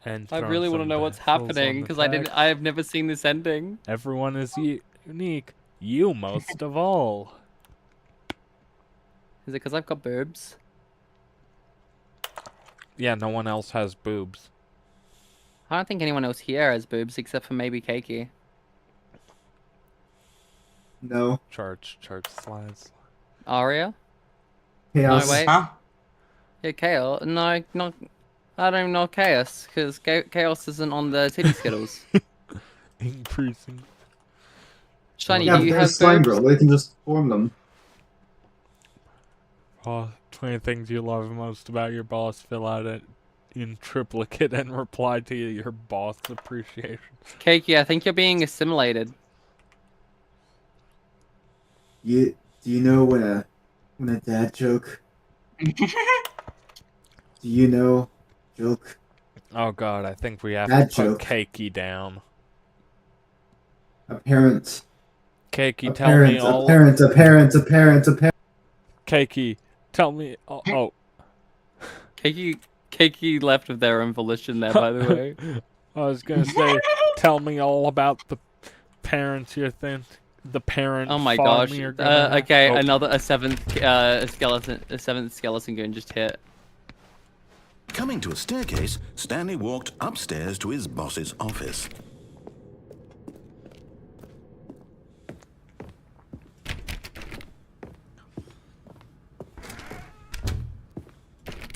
And I throw really want to some know what's baffles on happening the because text. I have never seen this ending. Everyone is unique. You most of all. Is it because I've got boobs? Yeah, no one else has boobs. I don't think anyone else here has boobs except for maybe Keiki. No. Charge slides. Aria? Chaos. No, wait. Huh? Yeah, Chaos. No, not. I don't know Chaos, because Chaos isn't on the titty skittles. Increasing. Shiny, Yeah, do but you they're have slime boobs? girl. They can just form them. Oh, 20 things you love most about your boss. Fill out it in triplicate and reply to your boss appreciation. Keiki, I think you're being assimilated. Do you know when a dad joke? Do you know joke? Oh god, I think we have Dad to put joke. Keiki down. A parent. Keiki, A tell me parent. all. A parent. A parent. A parent. A parent. Keiki, tell me. Oh. Keiki left of their own volition there, by the way. I was gonna say, tell me all about the parents you're thinking. The parent. Oh my farm gosh. you're gonna have. Okay, Oh. a seventh skeleton goon just hit. Coming to a staircase, Stanley walked upstairs to his boss's office.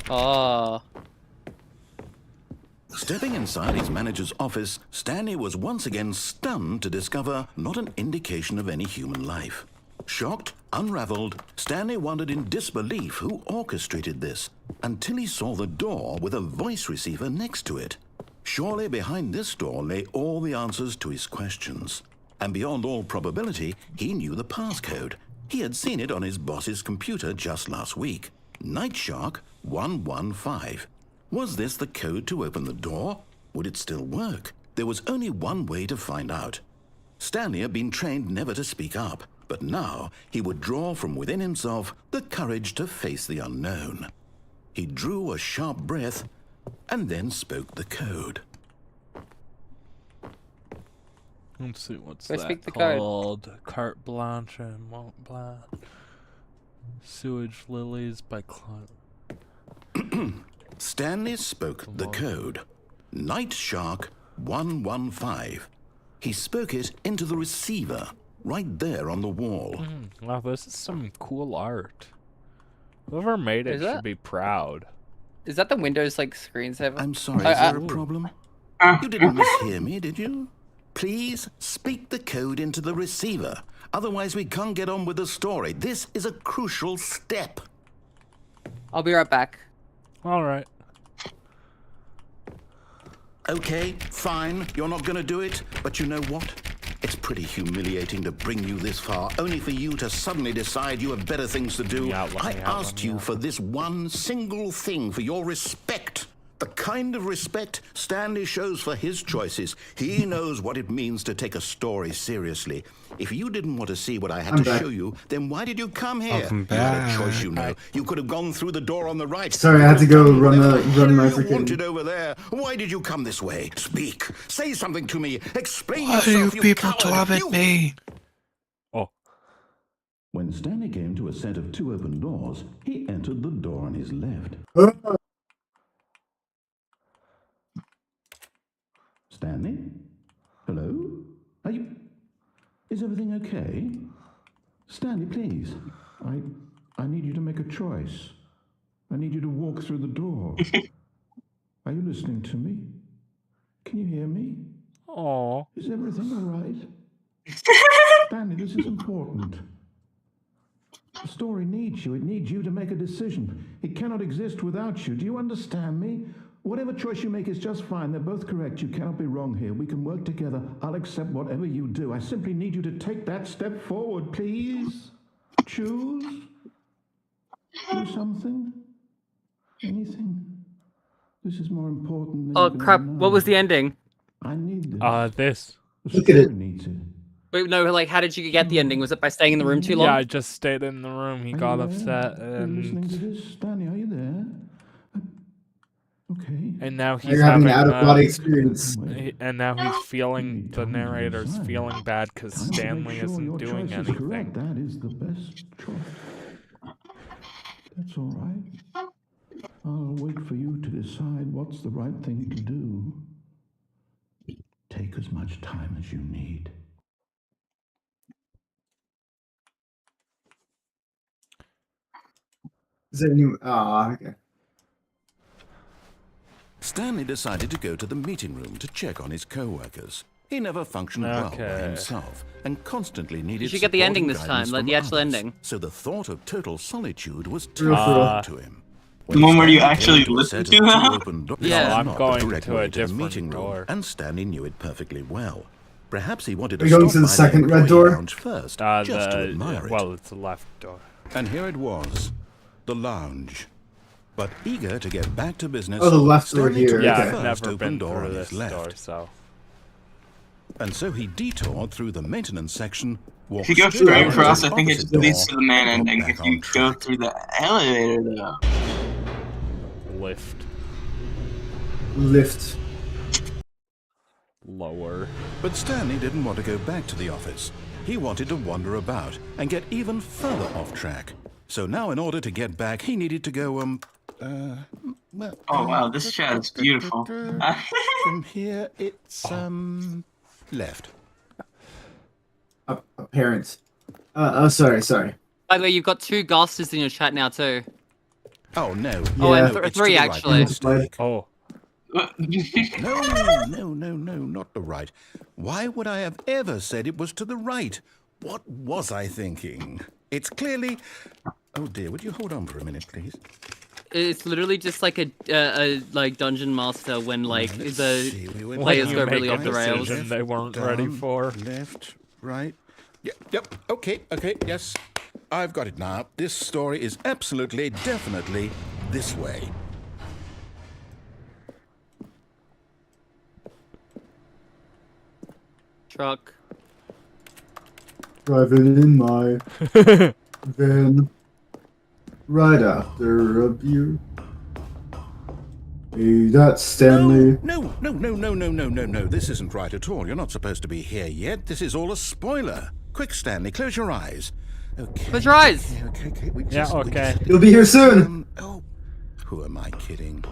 Oh. Stepping inside his manager's office, Stanley was once again stunned to discover not an indication of any human life. Shocked, unraveled, Stanley wondered in disbelief who orchestrated this, until he saw the door with a voice receiver next to it. Surely behind this door lay all the answers to his questions. And beyond all probability, he knew the passcode. He had seen it on his boss's computer just last week. Nightshark 115. Was this the code to open the door? Would it still work? There was only one way to find out. Stanley had been trained never to speak up, but now he would draw from within himself the courage to face the unknown. He drew a sharp breath and then spoke the code. Let's see, what's Go that speak the code. called? Carte Blanche and Mont Blanc. Sewage Lilies by Clyde. Stanley spoke the code. Nightshark 115. He spoke it into the receiver, right there on the wall. Wow, this is some cool art. Whoever made it should be proud. Is that the Windows like screensaver? I'm sorry, is there a problem? You didn't mishear me, did you? Please speak the code into the receiver. Otherwise, we can't get on with the story. This is a crucial step. I'll be right back. Alright. Okay, fine. You're not going to do it. But you know what? It's pretty humiliating to bring you this far, only for you to suddenly decide you have better things to do. I asked you for this one single thing, for your respect. The kind of respect Stanley shows for his choices. He knows what it means to take a story seriously. If you didn't want to see what I had to show you, then why did you come here? Welcome You had a back. choice, you know. You could have gone through the door on the right. Sorry, I had to go run my You freaking. wanted over there. Why did you come this way? Speak. Say something to me. Explain Why do you yourself, people coward. torment me? When Stanley came to a set of two open doors, he entered the door on his left. Stanley? Hello? Are you... Is everything okay? Stanley, please. I need you to make a choice. I need you to walk through the door. Are you listening to me? Can you hear me? Aww. Is everything all right? Stanley, this is important. The story needs you. It needs you to make a decision. It cannot exist without you. Do you understand me? Whatever choice you make is just fine. They're both correct. You cannot be wrong here. We can work together. I'll accept whatever you do. I simply need you to take that step forward, please. Choose. Do something. Anything. This is more important than Oh you can crap! ever know. What was the ending? I need this. This. The Look at it. story needs it. Wait, no. Like, how did you get the ending? Was it by staying in the room too long? Yeah, I just stayed in the room. He got upset Are you listening to and this? Stanley, are you there? Okay. and now he's You're having having an out-of-body experience. and now he's feeling the narrator's feeling bad because Stanley isn't doing anything. That is the best choice. That's all right. I'll wait for you to decide what's the right thing to do. Take as much time as you need. Is there any? Ah, okay. Stanley decided to go to the meeting room to check on his co-workers. He never functioned well by himself and constantly needed You should get the ending this time, like the actual ending. So the thought of total solitude was Real. terrible to him. The one where you actually listen to that? Yeah, I'm going to a different door. And Stanley knew it perfectly well. Perhaps he wanted Are to you going stop to the by second red employee door? lounge first, just to admire it. Well, it's the left door. And here it was, the lounge. But eager to get back to business, Oh, the left door Stanley took here. the Yeah, Okay. I've first never open been door through on this his left. door, so. And so he detoured through the maintenance section. If you go straight across, I think it opposite just leads door, to the main and got ending. back If you on go track. through the elevator, though. Lift. Lift. Lower. But Stanley didn't want to go back to the office. He wanted to wander about and get even further off track. So now in order to get back, he needed to go, well, Oh wow, this chat is beautiful. from here, it's, left. Apparent. Sorry. By the way, you've got 2 ghasters in your chat now too. Oh, no. Oh, Yeah. and No, it's 3 to the right. actually. Mistake. Oh. No, not the right. Why would I have ever said it was to the right? What was I thinking? It's clearly... Oh dear, would you hold on for a minute, please? It's literally just like a like dungeon master when like Let's the see, we went players down, go make really a off the rails. decision they weren't down, ready for. Left, right. Yep, okay, yes. I've got it now. This story is absolutely, definitely this way. Truck. Driving in my van. Right after a beer. Hey, that's Stanley. No. This isn't right at all. You're not supposed to be here yet. This is all a spoiler. Quick, Stanley, close your eyes. Okay. Close your eyes. Okay. Okay. You'll be here soon. Who am I kidding?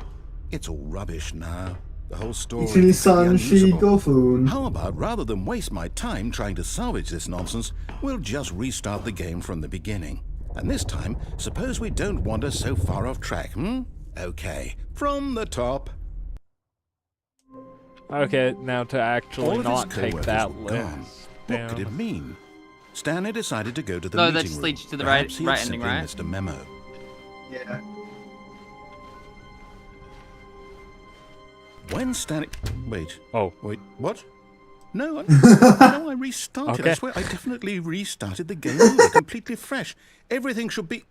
It's all rubbish now. The whole story is Ichini-san unusable. Shigofun. How about, rather than waste my time trying to salvage this nonsense, we'll just restart the game from the beginning. And this time, suppose we don't wander so far off track, Okay, from the top. Okay, now to actually All of not his take co-workers that were list gone. What could it down. mean? Stanley decided to go to the No, that meeting just room. leads you to the Perhaps he had right ending, simply right? missed a memo. Yeah. When Stanley... Wait, what? No, I restarted. Okay. I swear, I definitely restarted the game over, completely fresh. Everything should be...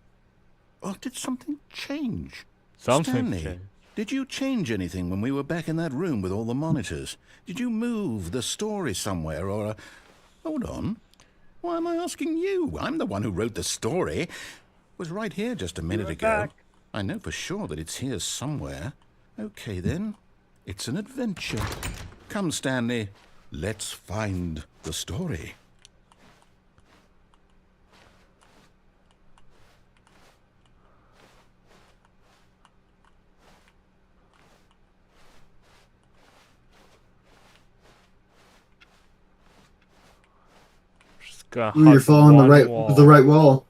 Oh, did something change? Something Stanley, changed. did you change anything when we were back in that room with all the monitors? Did you move the story somewhere, or... Hold on. Why am I asking you? I'm the one who wrote the story. It was right here just a minute ago. back. I know for sure that it's here somewhere. Okay, then. It's an adventure. Come, Stanley. Let's find the story. Just gonna Ooh, you're hug following the one right wall.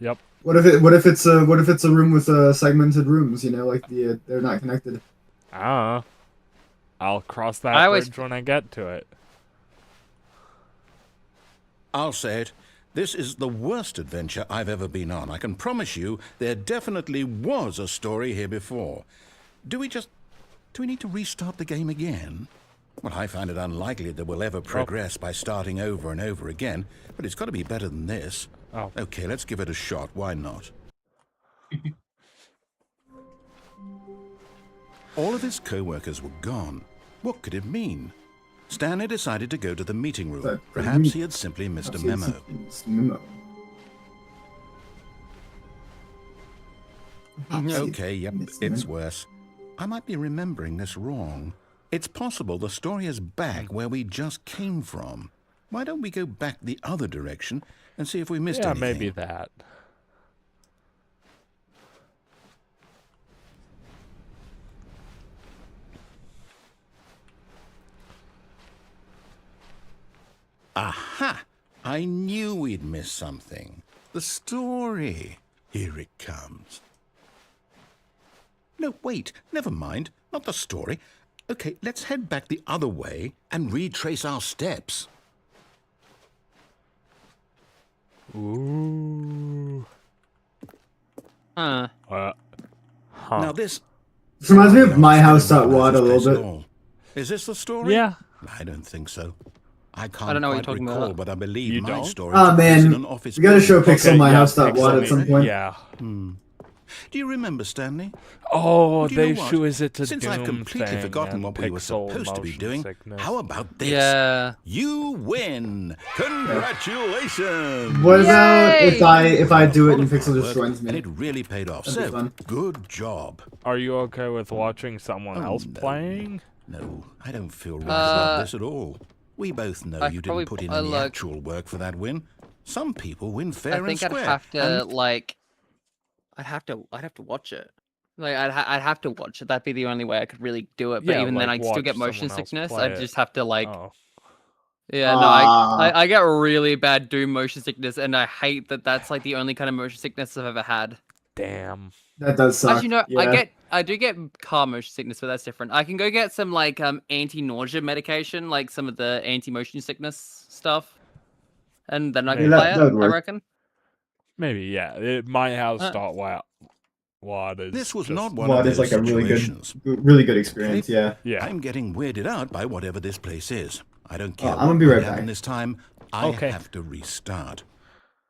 Yep. What if it's a room with segmented rooms? You know, like they're not connected. Ah. I'll cross that I always- bridge when I get to it. I'll say it. This is the worst adventure I've ever been on. I can promise you there definitely was a story here before. Do we need to restart the game again? Well, I find it unlikely that we'll ever progress by starting over and over again, but it's got to be better than this. Oh. Okay, let's give it a shot. Why not? All of his co-workers were gone. What could it mean? Stanley decided to go to the meeting room. Perhaps he had simply missed a memo. Okay, yep, it's worse. I might be remembering this wrong. It's possible the story is back where we just came from. Why don't we go back the other direction and see if we missed anything? Maybe that. Aha! I knew we'd missed something. The story. Here it comes. No, wait, never mind. Not the story. Okay, let's head back the other way and retrace our steps. Ooh. Huh. Now this reminds me of My House Wad a little bit. Is this the story? Yeah. I don't think so. I can't I don't know what quite you're talking recall, about. but I believe You my don't? story Oh took place in man, an office we gotta show building. Pixel My yeah, House Wad at some point. Yeah. Do you remember, Stanley? Oh, Do you know they what? show is it a Since Doom I've completely thing forgotten and what we were pixel supposed to be motion doing, sickness. how about this? Yeah. You win! Congratulations! What about Yay! if I do it and Wonderful Pixel just work, joins and me? it really paid off. That'd be So, fun. good job. Are you okay with watching someone Oh, else no. playing? No, I don't feel right about this at all. We both know I you could probably didn't put in put- any look- actual work for that win. Some people win fair I and think I'd square. have to and like, I'd have to watch it. Like I'd have to watch it. That'd be the only way I could really do it. But Yeah, even then, like, I'd still watch get motion someone else sickness. play I'd it. just have to like, Oh. yeah, no, I get really bad Doom motion sickness, and I hate that. That's like the only kind of motion sickness I've ever had. Damn. That does suck. Actually, no, yeah. I do get car motion sickness, but that's different. I can go get some like anti-nausea medication, like some of the anti-motion sickness stuff, and then I can Yeah, play that it. would I work. reckon. Maybe, yeah. My house dot wad is This was just- not one Wad of is those like a situations. really good experience. Yeah. Yeah. I'm getting weirded out by whatever this place is. I don't care I'm gonna what be might right happen back. this time. I Okay. have to restart.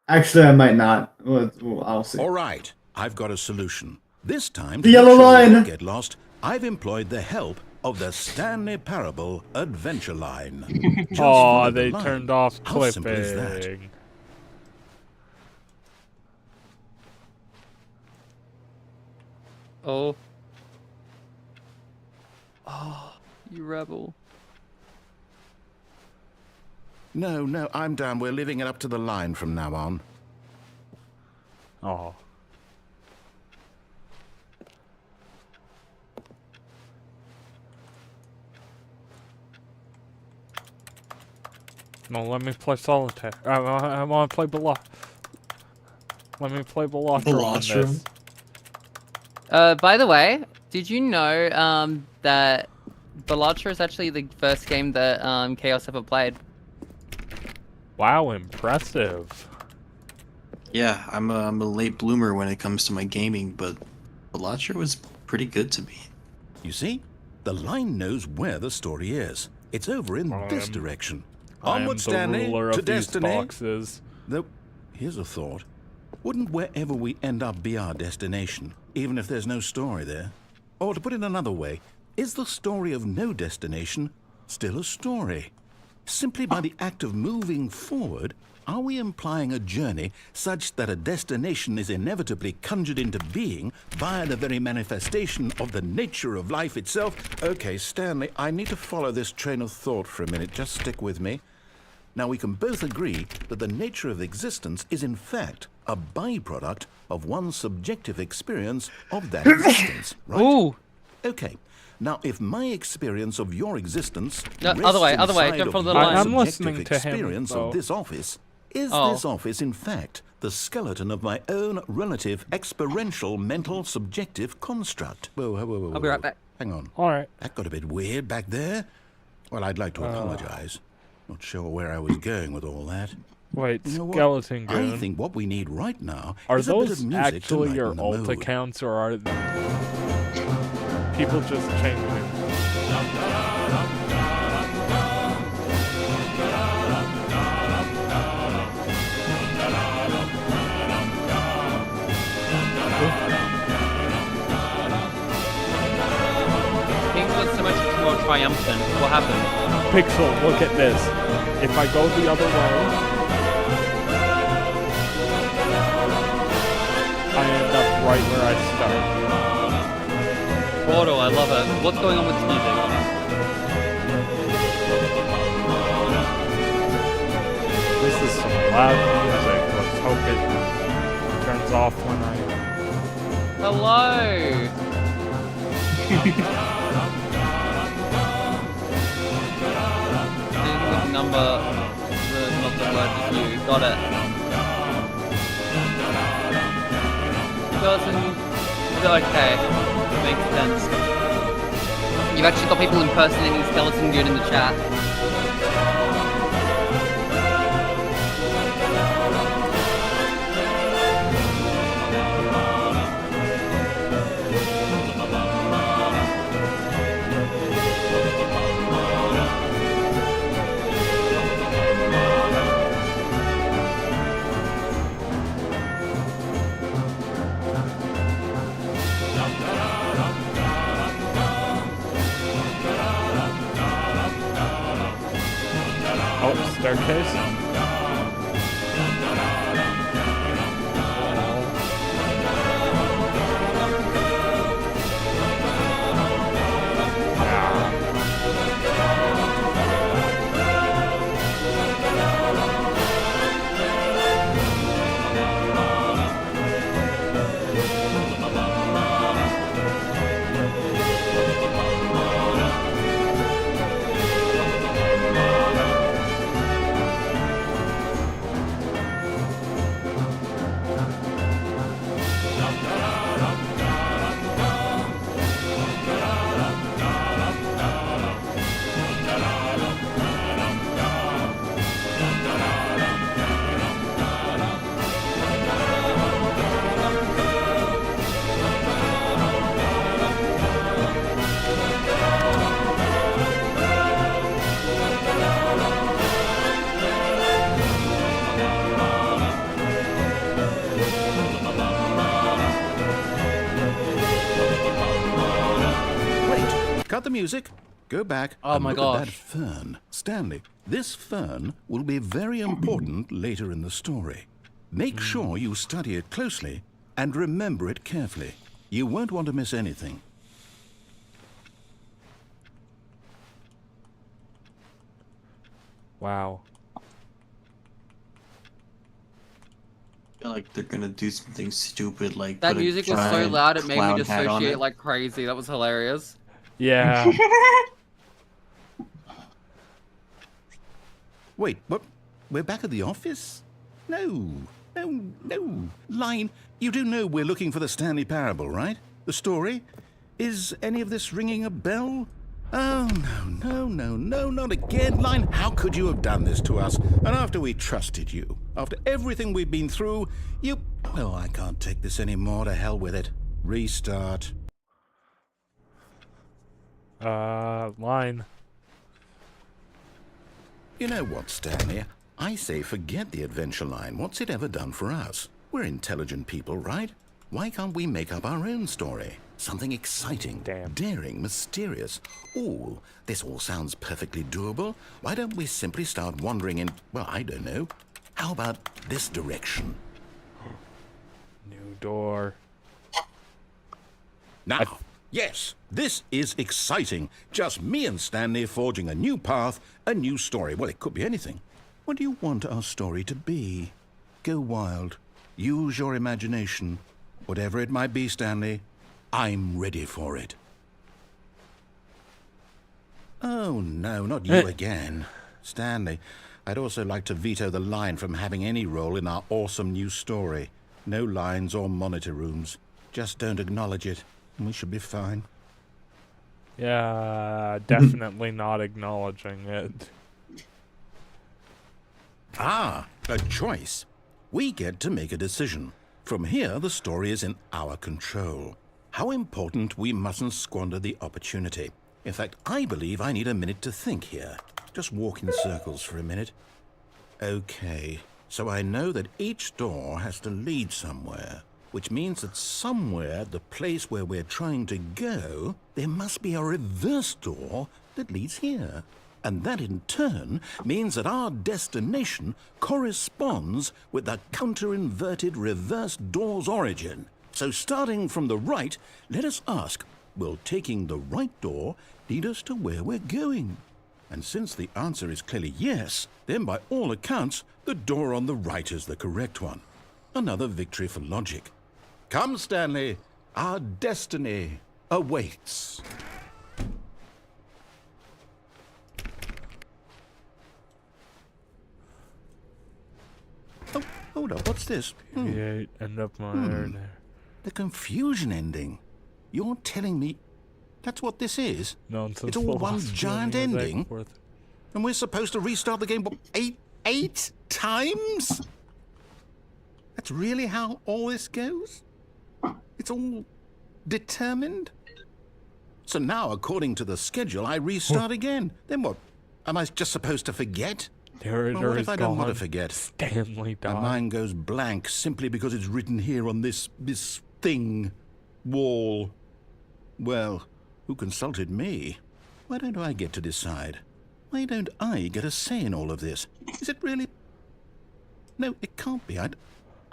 Actually, I might not. Well, I'll see. All right, I've got a solution. This time, The to make yellow sure we line. don't get lost, I've employed the help of the Stanley Parable Adventure Line. Just Oh, follow the they line. turned off How simple is that? clipping. Oh. Oh, you rebel. No, I'm down. We're leaving it up to the line from now on. Oh. No, let me play solitaire. I want to play Let me play Balatro on this. By the way, did you know that Balatro is actually the first game that Chaos ever played? Wow, impressive. Yeah, I'm a late bloomer when it comes to my gaming, but Balatro was pretty good to me. You see? The line knows where the story is. It's over in this direction. I am Onward, the Stanley, ruler to of these destiny. boxes. Though, here's a thought. Wouldn't wherever we end up be our destination, even if there's no story there? Or to put it another way, is the story of no destination still a story? Simply by the act of moving forward, are we implying a journey such that a destination is inevitably conjured into being via the very manifestation of the nature of life itself? Okay, Stanley, I need to follow this train of thought for a minute. Just stick with me. Now, we can both agree that the nature of existence is in fact a byproduct of one's subjective experience of that existence, right? Ooh. Okay. Now, if my experience of your existence No, rests other way, inside don't of follow the your line. I'm subjective listening to him, experience though. of this office, is Oh. this office in fact the skeleton of my own relative experiential mental subjective construct? Whoa, whoa, whoa, whoa, I'll be whoa. right back. Hang on. All right. That got a bit weird back there. Well, I'd like to apologize. Not sure where I was going with all that. Wait, You know what? Skeleton Goon. I think what we need right now Are is a bit those of music to actually your lighten the alt mood. accounts, or are people just changing it? Pink was so much more triumphant. What happened? Pixel, look at this. If I go the other way, I end up right where I start. Portal, I love it. What's going on with this music? This is some loud music. Let's hope it turns off when I... Hello. With number, not the word, just you. Got it. skeleton. Okay, makes sense. You've actually got people impersonating Skeleton Dude in the chat. Oh, staircase. Cut the music. Go back Oh and my look at that gosh. fern. Stanley, this fern will be very important later in the story. Make sure you study it closely and remember it carefully. You won't want to miss anything. Wow. I feel like they're gonna do something stupid like That put a music was so giant loud it made me clown hat on dissociate it. like crazy. That was hilarious. Yeah. Wait, what? We're back at the office? No. Line, you do know we're looking for the Stanley Parable, right? The story? Is any of this ringing a bell? Oh, no, not again. Line, how could you have done this to us? And after we trusted you, after everything we've been through, you... Oh, I can't take this anymore. To hell with it. Restart. Line. You know what, Stanley? I say forget the adventure line. What's it ever done for us? We're intelligent people, right? Why can't we make up our own story? Something exciting, daring, mysterious. Ooh, this all sounds perfectly doable. Why don't we simply start wandering in, well, I don't know. How about this direction? New door. Now, yes, this is exciting. Just me and Stanley forging a new path, a new story. Well, it could be anything. What do you want our story to be? Go wild. Use your imagination. Whatever it might be, Stanley, I'm ready for it. Oh, no, not you again. Stanley, I'd also like to veto the line from having any role in our awesome new story. No lines or monitor rooms. Just don't acknowledge it, and we should be fine. Yeah, definitely not acknowledging it. Ah, a choice. We get to make a decision. From here, the story is in our control. How important we mustn't squander the opportunity. In fact, I believe I need a minute to think here. Just walk in circles for a minute. Okay, so I know that each door has to lead somewhere, which means that somewhere, the place where we're trying to go, there must be a reverse door that leads here. And that in turn means that our destination corresponds with the counter-inverted reverse door's origin. So starting from the right, let us ask, will taking the right door lead us to where we're going? And since the answer is clearly yes, then by all accounts, the door on the right is the correct one. Another victory for logic. Come, Stanley, our destiny awaits. Oh, hold up, what's this? End up my there. The confusion ending. You're telling me that's what this is? Nonsense. It's all one giant ending? And we're supposed to restart the game, what, eight times? That's really how all this goes? It's all determined? So now, according to the schedule, I restart again. Then what? Am I just supposed to forget? Well, what if I don't want to forget? Stanley died. My mind goes blank simply because it's written here on this thing, wall. Well, who consulted me? Why don't I get to decide? Why don't I get a say in all of this? Is it really? No, it can't be. I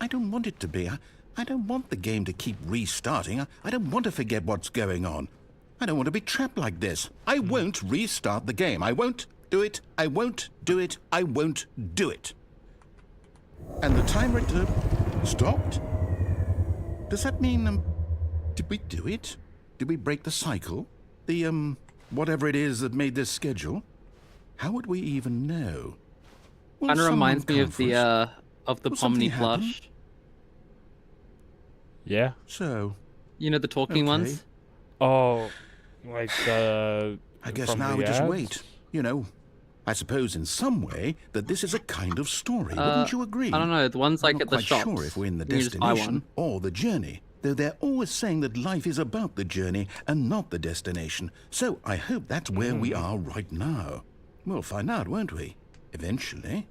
don't want it to be. I don't want the game to keep restarting. I don't want to forget what's going on. I don't want to be trapped like this. I won't restart the game. I won't do it. I won't do it. I won't do it. And the timer stopped? Does that mean, did we do it? Did we break the cycle? The, whatever it is that made this schedule? How would we even know? Kind of reminds me of the Pomni happen? plush. Yeah. So. You know the talking ones? Oh, like I guess from now the we just ads? wait. You know, I suppose in some way that this is a kind of story. Wouldn't you agree? I don't know. The ones like I'm at the not shops. quite sure if we're in the You can just buy destination one. or the journey. Though they're always saying that life is about the journey and not the destination. So I hope that's where we are right now. We'll find out, won't we? Eventually.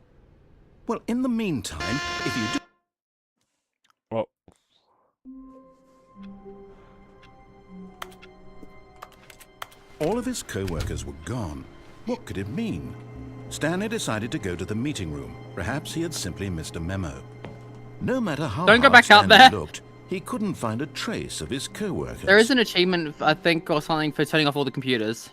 Well, in the meantime, if you do... Well. All of his co-workers were gone. What could it mean? Stanley decided to go to the meeting room. Perhaps he had simply missed a memo. No matter how Don't go hard back out Stanley there. looked, he couldn't find a trace of his co-workers. There is an achievement, I think, or something for turning off all the computers.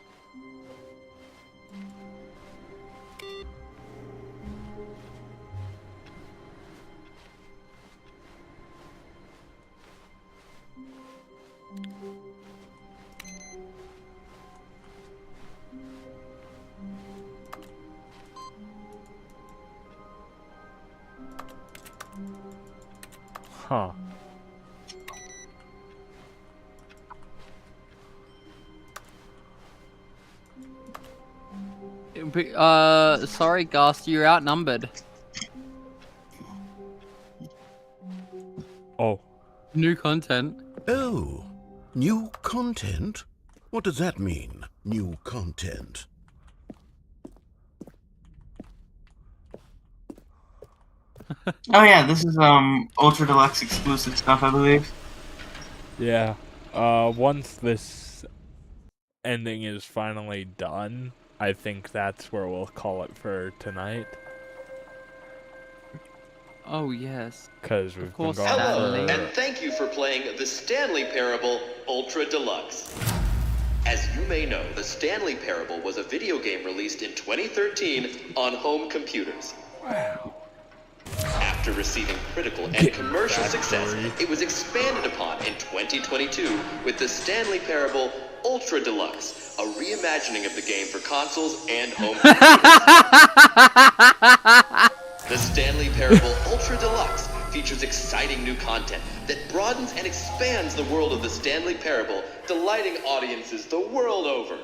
Huh. Sorry, Gus, you're outnumbered. Oh. New content. Oh, new content? What does that mean, new content? Oh yeah, this is Ultra Deluxe exclusive stuff, I believe. Yeah. Once this ending is finally done, I think that's where we'll call it for tonight. Oh, yes. Because we've been course, going Stanley. for... And thank you for playing the Stanley Parable Ultra Deluxe. As you may know, the Stanley Parable was a video game released in 2013 on home computers. Wow. After receiving critical and commercial success, it was expanded upon in 2022 with the Stanley Parable Ultra Deluxe, a reimagining of the game for consoles and home computers. The Stanley Parable Ultra Deluxe features exciting new content that broadens and expands the world of the Stanley Parable, delighting audiences the world over.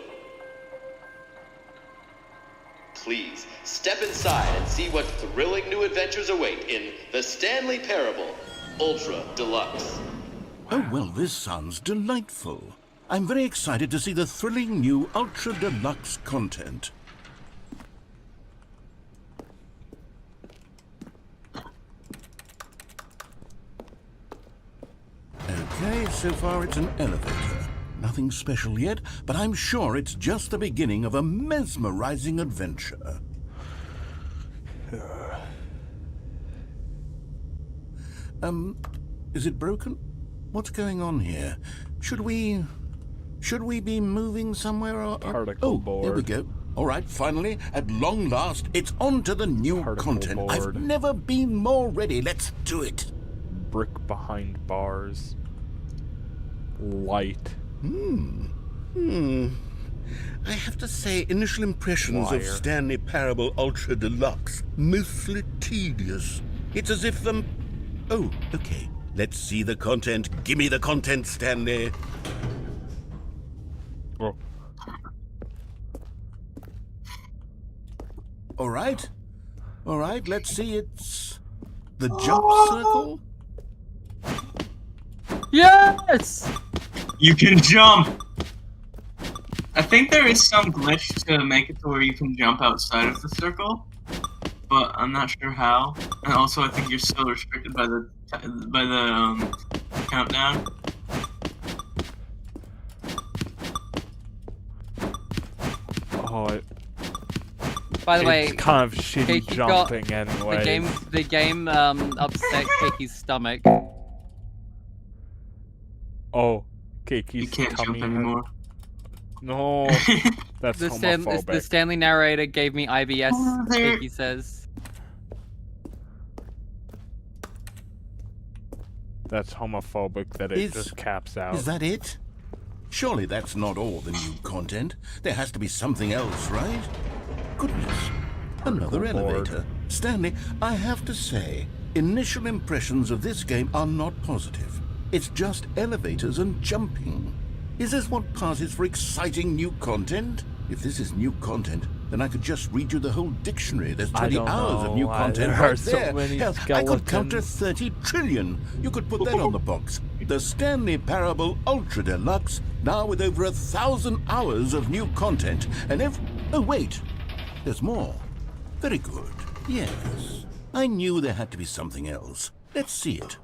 Please, step inside and see what thrilling new adventures await in the Stanley Parable Ultra Deluxe. Oh, well, this sounds delightful. I'm very excited to see the thrilling new Ultra Deluxe content. Okay, so far it's an elevator. Nothing special yet, but I'm sure it's just the beginning of a mesmerizing adventure. Is it broken? What's going on here? Should we be moving somewhere or... Particle board. There we go. All right, finally, at long last, it's on to the new content. board. I've never been more ready. Let's do it. Brick behind bars. Light. I have to say, initial impressions of Wire. Stanley Parable Ultra Deluxe, mostly tedious. It's as if Oh, okay. Let's see the content. Gimme the content, Stanley. Oh. All right, let's see. It's the jump circle. Yes! You can jump! I think there is some glitch to make it to where you can jump outside of the circle, but I'm not sure how. And also, I think you're still restricted by the countdown. Oh, By the way, it's kind of shitty Keiki got jumping anyway. the game upset Kiki's stomach. Oh, Kiki's You can't tummy jump anymore. No, that's homophobic. The Stanley narrator gave me IBS, there- Kiki says. That's homophobic that it just caps out. Is that it? Surely that's not all the new content. There has to be something else, right? Goodness, another elevator. Stanley, I have to say, initial impressions of this game are not positive. It's just elevators and jumping. Is this what passes for exciting new content? If this is new content, then I could just read you the whole dictionary. There's 20 hours of new content There right are so there. many Hell, I could count to skeletons. 30 trillion. You could put that on the box. The Stanley Parable Ultra Deluxe, now with over 1,000 hours of new content. And if... Oh, wait. There's more. Very good. Yes. I knew there had to be something else. Let's see it.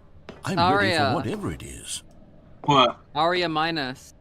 I'm ready for Aria. whatever it is. What? Aria minus.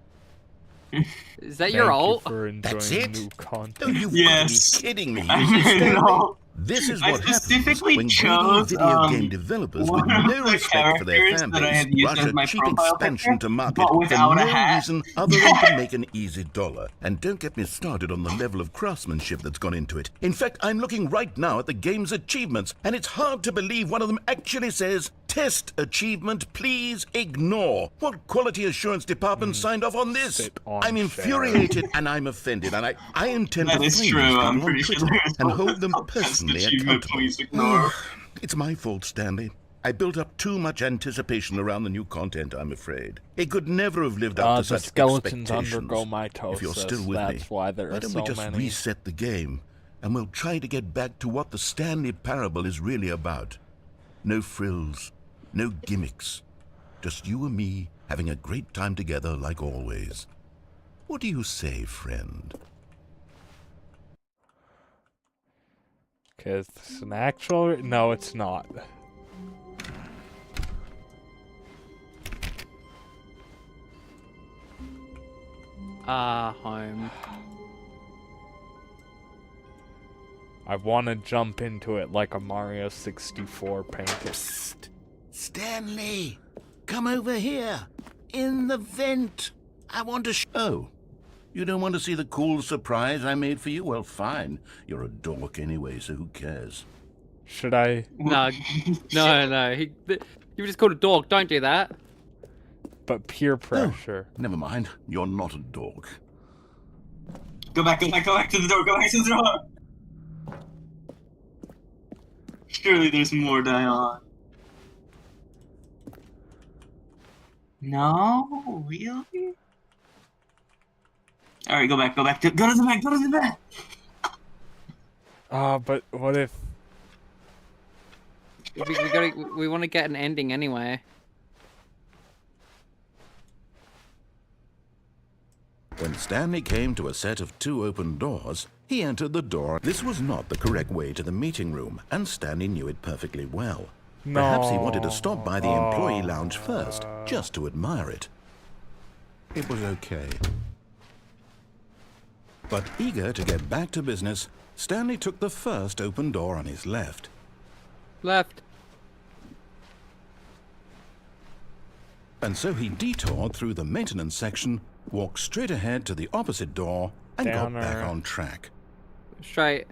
Is that your ult? For enjoying That's it? new content. Oh, you've Yes. got to be kidding me. I Is this mean, Stanley? no. This is I what happens specifically when greedy chose, video game developers with one of no the respect for their characters fan that I base had used rush as a my cheap profile expansion picture, to market but for without a no hat. reason other than to make an easy dollar. And don't get me started on the level of craftsmanship that's gone into it. In fact, I'm looking right now at the game's achievements, and it's hard to believe one of them actually says, "Test achievement, please ignore." What quality assurance department signed off on this? Sit on I'm chair. infuriated and I'm offended, and I intend That to is flame true, these I'm people on pretty sure Twitter there is and one hold them called Test personally Achievement, accountable. please ignore. It's my fault, Stanley. I built up too much anticipation around the new content, I'm afraid. It could never have lived up to The such skeletons expectations. undergo mitosis. If you're still with me, That's why there why are don't so we just many. reset the game, and we'll try to get back to what the Stanley Parable is really about. No frills, no gimmicks. Just you and me having a great time together like always. What do you say, friend? Okay, is this an actual? No, it's not. Home. I want to jump into it like a Mario 64 painting. Psst. Stanley, come over here. In the vent. I want to Oh, you don't want to see the cool surprise I made for you? Well, fine. You're a dork anyway, so who cares? Should I? No. You were just called a dog. Don't do that. But peer pressure. Never mind. You're not a dork. Go back to the door, go back to the door! Surely there's more Dion. No? Really? Alright, go back, go to the back! But what if... We want to get an ending anyway. When Stanley came to a set of 2 open doors, he entered the door. This was not the correct way to the meeting room, and Stanley knew it perfectly well. Perhaps he wanted to stop by the employee lounge first, just to admire it. It was okay. But eager to get back to business, Stanley took the first open door on his left. Left. And so he detoured through the maintenance section, walked straight ahead to the opposite door, and got back on track. Straight.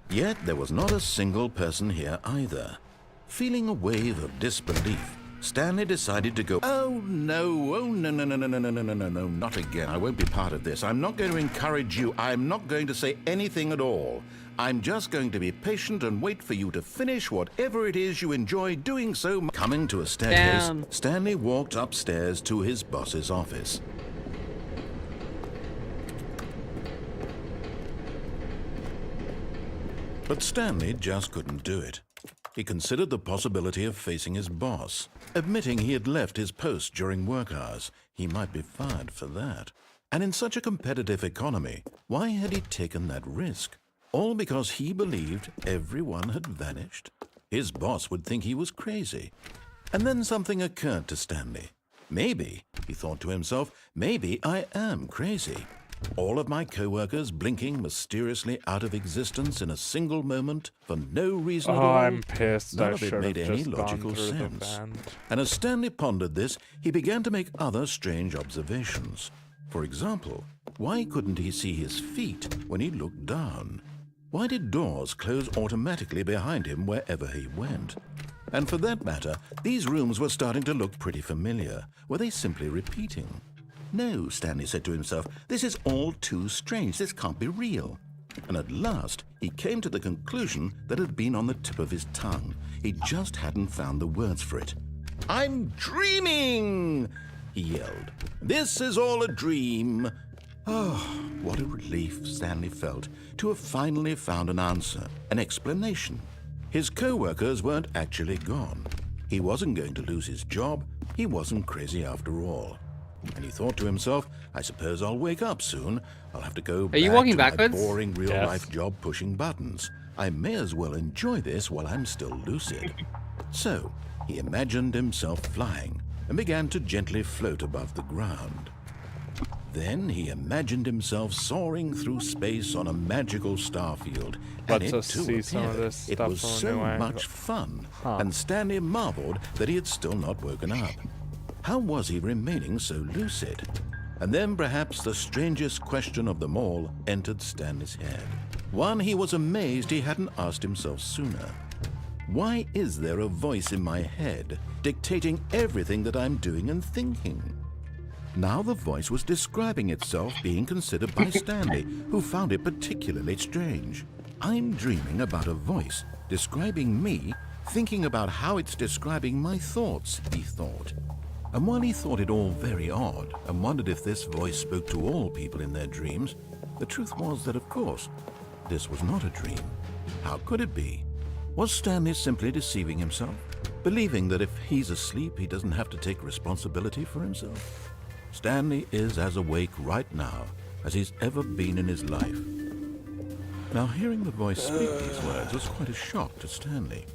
Yet there was not a single person here either. Feeling a wave of disbelief, Stanley decided to go, oh no, not again. I won't be part of this. I'm not going to encourage you. I'm not going to say anything at all. I'm just going to be patient and wait for you to finish whatever it is you enjoy doing so much. Coming to a staircase, Damn. Stanley walked upstairs to his boss's office. But Stanley just couldn't do it. He considered the possibility of facing his boss. Admitting he had left his post during work hours, he might be fired for that. And in such a competitive economy, why had he taken that risk? All because he believed everyone had vanished? His boss would think he was crazy. And then something occurred to Stanley. Maybe, he thought to himself, maybe I am crazy. All of my co-workers blinking mysteriously out of existence in a single moment for no reason at all. I'm pissed. None I of it should made have any just logical gone through the sense. band. And as Stanley pondered this, he began to make other strange observations. For example, why couldn't he see his feet when he looked down? Why did doors close automatically behind him wherever he went? And for that matter, these rooms were starting to look pretty familiar. Were they simply repeating? No, Stanley said to himself, this is all too strange. This can't be real. And at last, he came to the conclusion that had been on the tip of his tongue. He just hadn't found the words for it. I'm dreaming, he yelled. This is all a dream. Oh, what a relief Stanley felt to have finally found an answer, an explanation. His co-workers weren't actually gone. He wasn't going to lose his job. He wasn't crazy after all. And he thought to himself, I suppose I'll wake up soon. I'll have to go back you walking to backwards? my boring real-life Yes. job pushing buttons. I may as well enjoy this while I'm still lucid. So, he imagined himself flying and began to gently float above the ground. Then he imagined himself soaring through space on a magical starfield, and Let's it just too see some of appeared. this It stuff was from a so new angle. much fun, Huh. and Stanley marveled that he had still not woken up. How was he remaining so lucid? And then perhaps the strangest question of them all entered Stanley's head. One he was amazed he hadn't asked himself sooner. Why is there a voice in my head dictating everything that I'm doing and thinking? Now the voice was describing itself being considered by Stanley, who found it particularly strange. I'm dreaming about a voice describing me, thinking about how it's describing my thoughts, he thought. And while he thought it all very odd and wondered if this voice spoke to all people in their dreams, the truth was that, of course, this was not a dream. How could it be? Was Stanley simply deceiving himself, believing that if he's asleep, he doesn't have to take responsibility for himself? Stanley is as awake right now as he's ever been in his life. Now, hearing the voice speak these words was quite a shock to Stanley.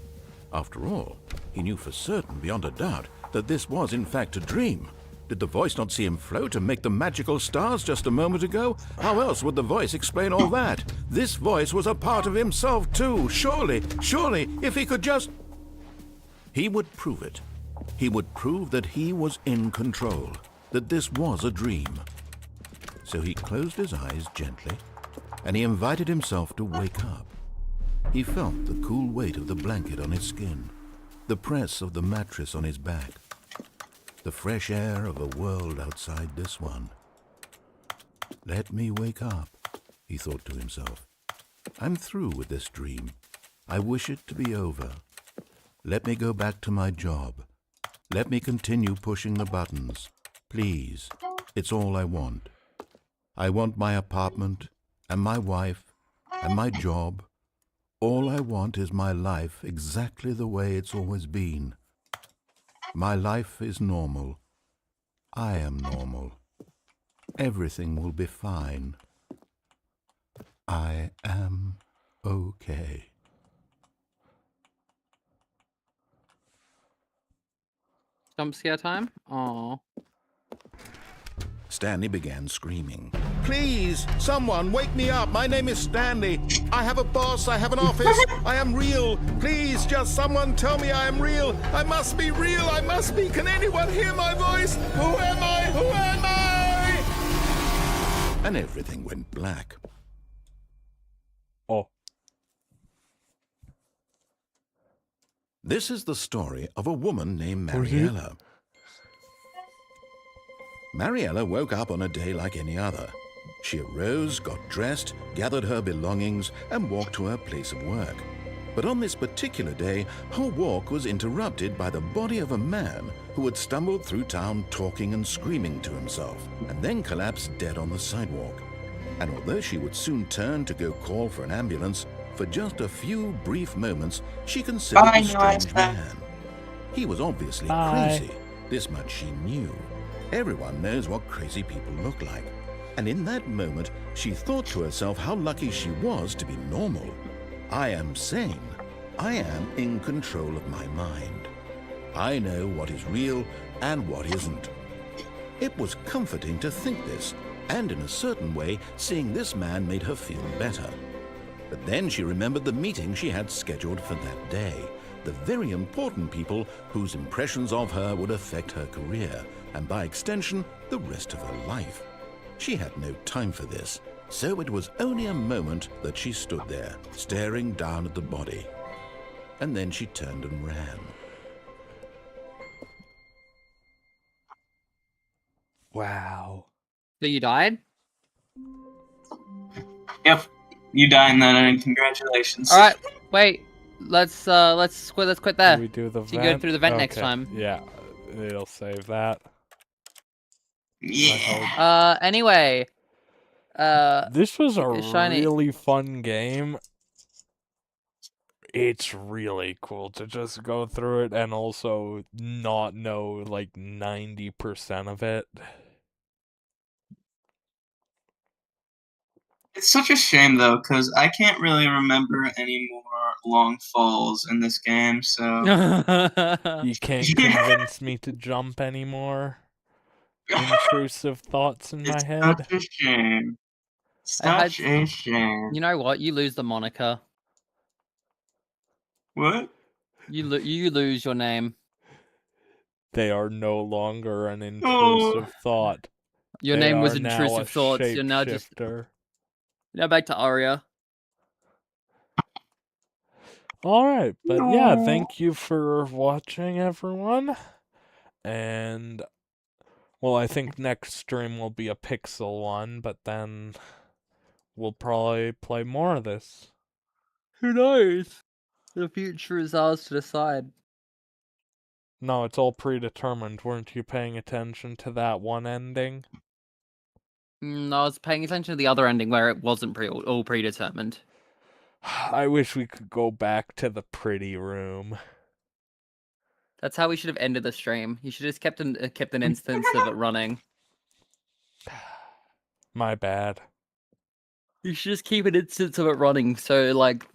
After all, he knew for certain, beyond a doubt, that this was in fact a dream. Did the voice not see him float and make the magical stars just a moment ago? How else would the voice explain all that? This voice was a part of himself too. Surely, if he could just... He would prove it. He would prove that he was in control, that this was a dream. So he closed his eyes gently, and he invited himself to wake up. He felt the cool weight of the blanket on his skin, the press of the mattress on his back, the fresh air of a world outside this one. Let me wake up, he thought to himself. I'm through with this dream. I wish it to be over. Let me go back to my job. Let me continue pushing the buttons. Please, it's all I want. I want my apartment and my wife and my job. All I want is my life exactly the way it's always been. My life is normal. I am normal. Everything will be fine. I am okay. Jump scare time? Aww. Stanley began screaming. Please, someone, wake me up. My name is Stanley. I have a boss. I have an office. I am real. Please, just someone tell me I am real. I must be real. I must be. Can anyone hear my voice? Who am I? Who am I? And everything went black. Oh. This is the story of a woman named Mariella. Mariella woke up on a day like any other. She arose, got dressed, gathered her belongings, and walked to her place of work. But on this particular day, her walk was interrupted by the body of a man who had stumbled through town talking and screaming to himself, and then collapsed dead on the sidewalk. And although she would soon turn to go call for an ambulance, for just a few brief moments, she considered the strange man. He was obviously crazy. This much she knew. Everyone knows what crazy people look like. And in that moment, she thought to herself how lucky she was to be normal. I am sane. I am in control of my mind. I know what is real and what isn't. It was comforting to think this, and in a certain way, seeing this man made her feel better. But then she remembered the meeting she had scheduled for that day, the very important people whose impressions of her would affect her career, and by extension, the rest of her life. She had no time for this, so it was only a moment that she stood there, staring down at the body. And then she turned and ran. Wow. So you died? Yep, you died in that end. Congratulations. All right, wait. Let's quit there. Do we do the So you vent? go through the vent Okay. next time. Yeah, it'll save that. Yeah. Anyway. This was a Shiny. really fun game. It's really cool to just go through it and also not know like 90% of it. It's such a shame though, because I can't really remember any more long falls in this game. So You can't convince me to jump anymore. Intrusive thoughts in my head. Such a shame. Such a shame. You know what? You lose the moniker. What? You lose your name. They are no longer an intrusive thought. Your They name was are now Intrusive a Thoughts. You're now just shapeshifter. now back to Aria. Alright, but yeah, thank you for watching, everyone. And, well, I think next stream will be a Pixel one, but then we'll probably play more of this. Who knows? The future is ours to decide. No, it's all predetermined. Weren't you paying attention to that one ending? I was paying attention to the other ending where it wasn't all predetermined. I wish we could go back to the pretty room. That's how we should have ended the stream. You should have just kept an instance of it running. My bad. You should just keep an instance of it running so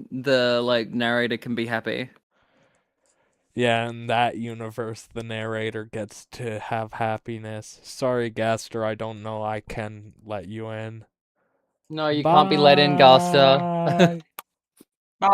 the narrator can be happy. Yeah, in that universe, the narrator gets to have happiness. Sorry, Gaster, I don't know I can let you in. No, you can't be let in, Gaster. Bye. Bye.